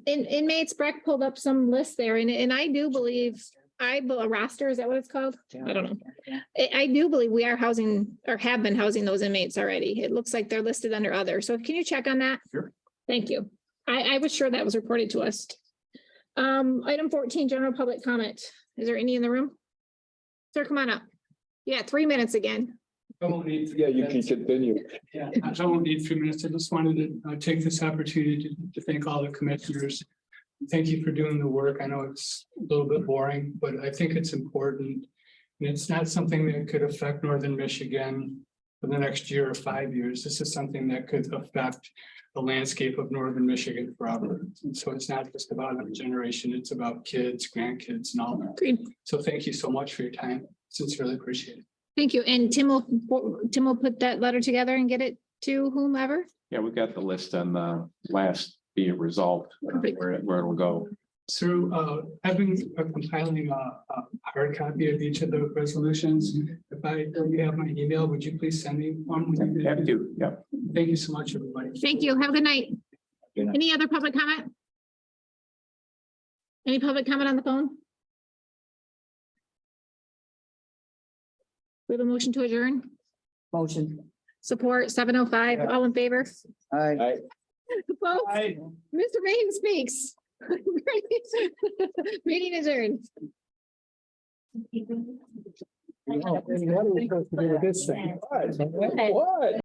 inmates? Breck pulled up some lists there, and I do believe a roster, is that what it's called? I don't know. I do believe we are housing or have been housing those inmates already. It looks like they're listed under other. So can you check on that? Sure. Thank you. I was sure that was reported to us. Item 14, general public comment. Is there any in the room? Sir, come on up. Yeah, 3 minutes again. I won't need. Yeah, you can continue. Yeah, I won't need 3 minutes. I just wanted to take this opportunity to thank all the commissioners. Thank you for doing the work. I know it's a little bit boring, but I think it's important. And it's not something that could affect Northern Michigan for the next year or 5 years. This is something that could affect the landscape of Northern Michigan forever. And so it's not just about a generation, it's about kids, grandkids and all that. Agreed. So thank you so much for your time. Sincerely appreciate it. Thank you. And Tim will put that letter together and get it to whomever. Yeah, we got the list on the last be it resolved, where it'll go. So I've been compiling a hard copy of each of the resolutions. If you have my email, would you please send me one? Have to, yeah. Thank you so much, everybody. Thank you. Have a good night. Good night. Any other public comment? Any public comment on the phone? We have a motion to adjourn. Motion. Support 7:05. All in favor? All right. Opposed? Mr. Mayhew speaks. Meeting adjourned. What are we supposed to do with this thing? What?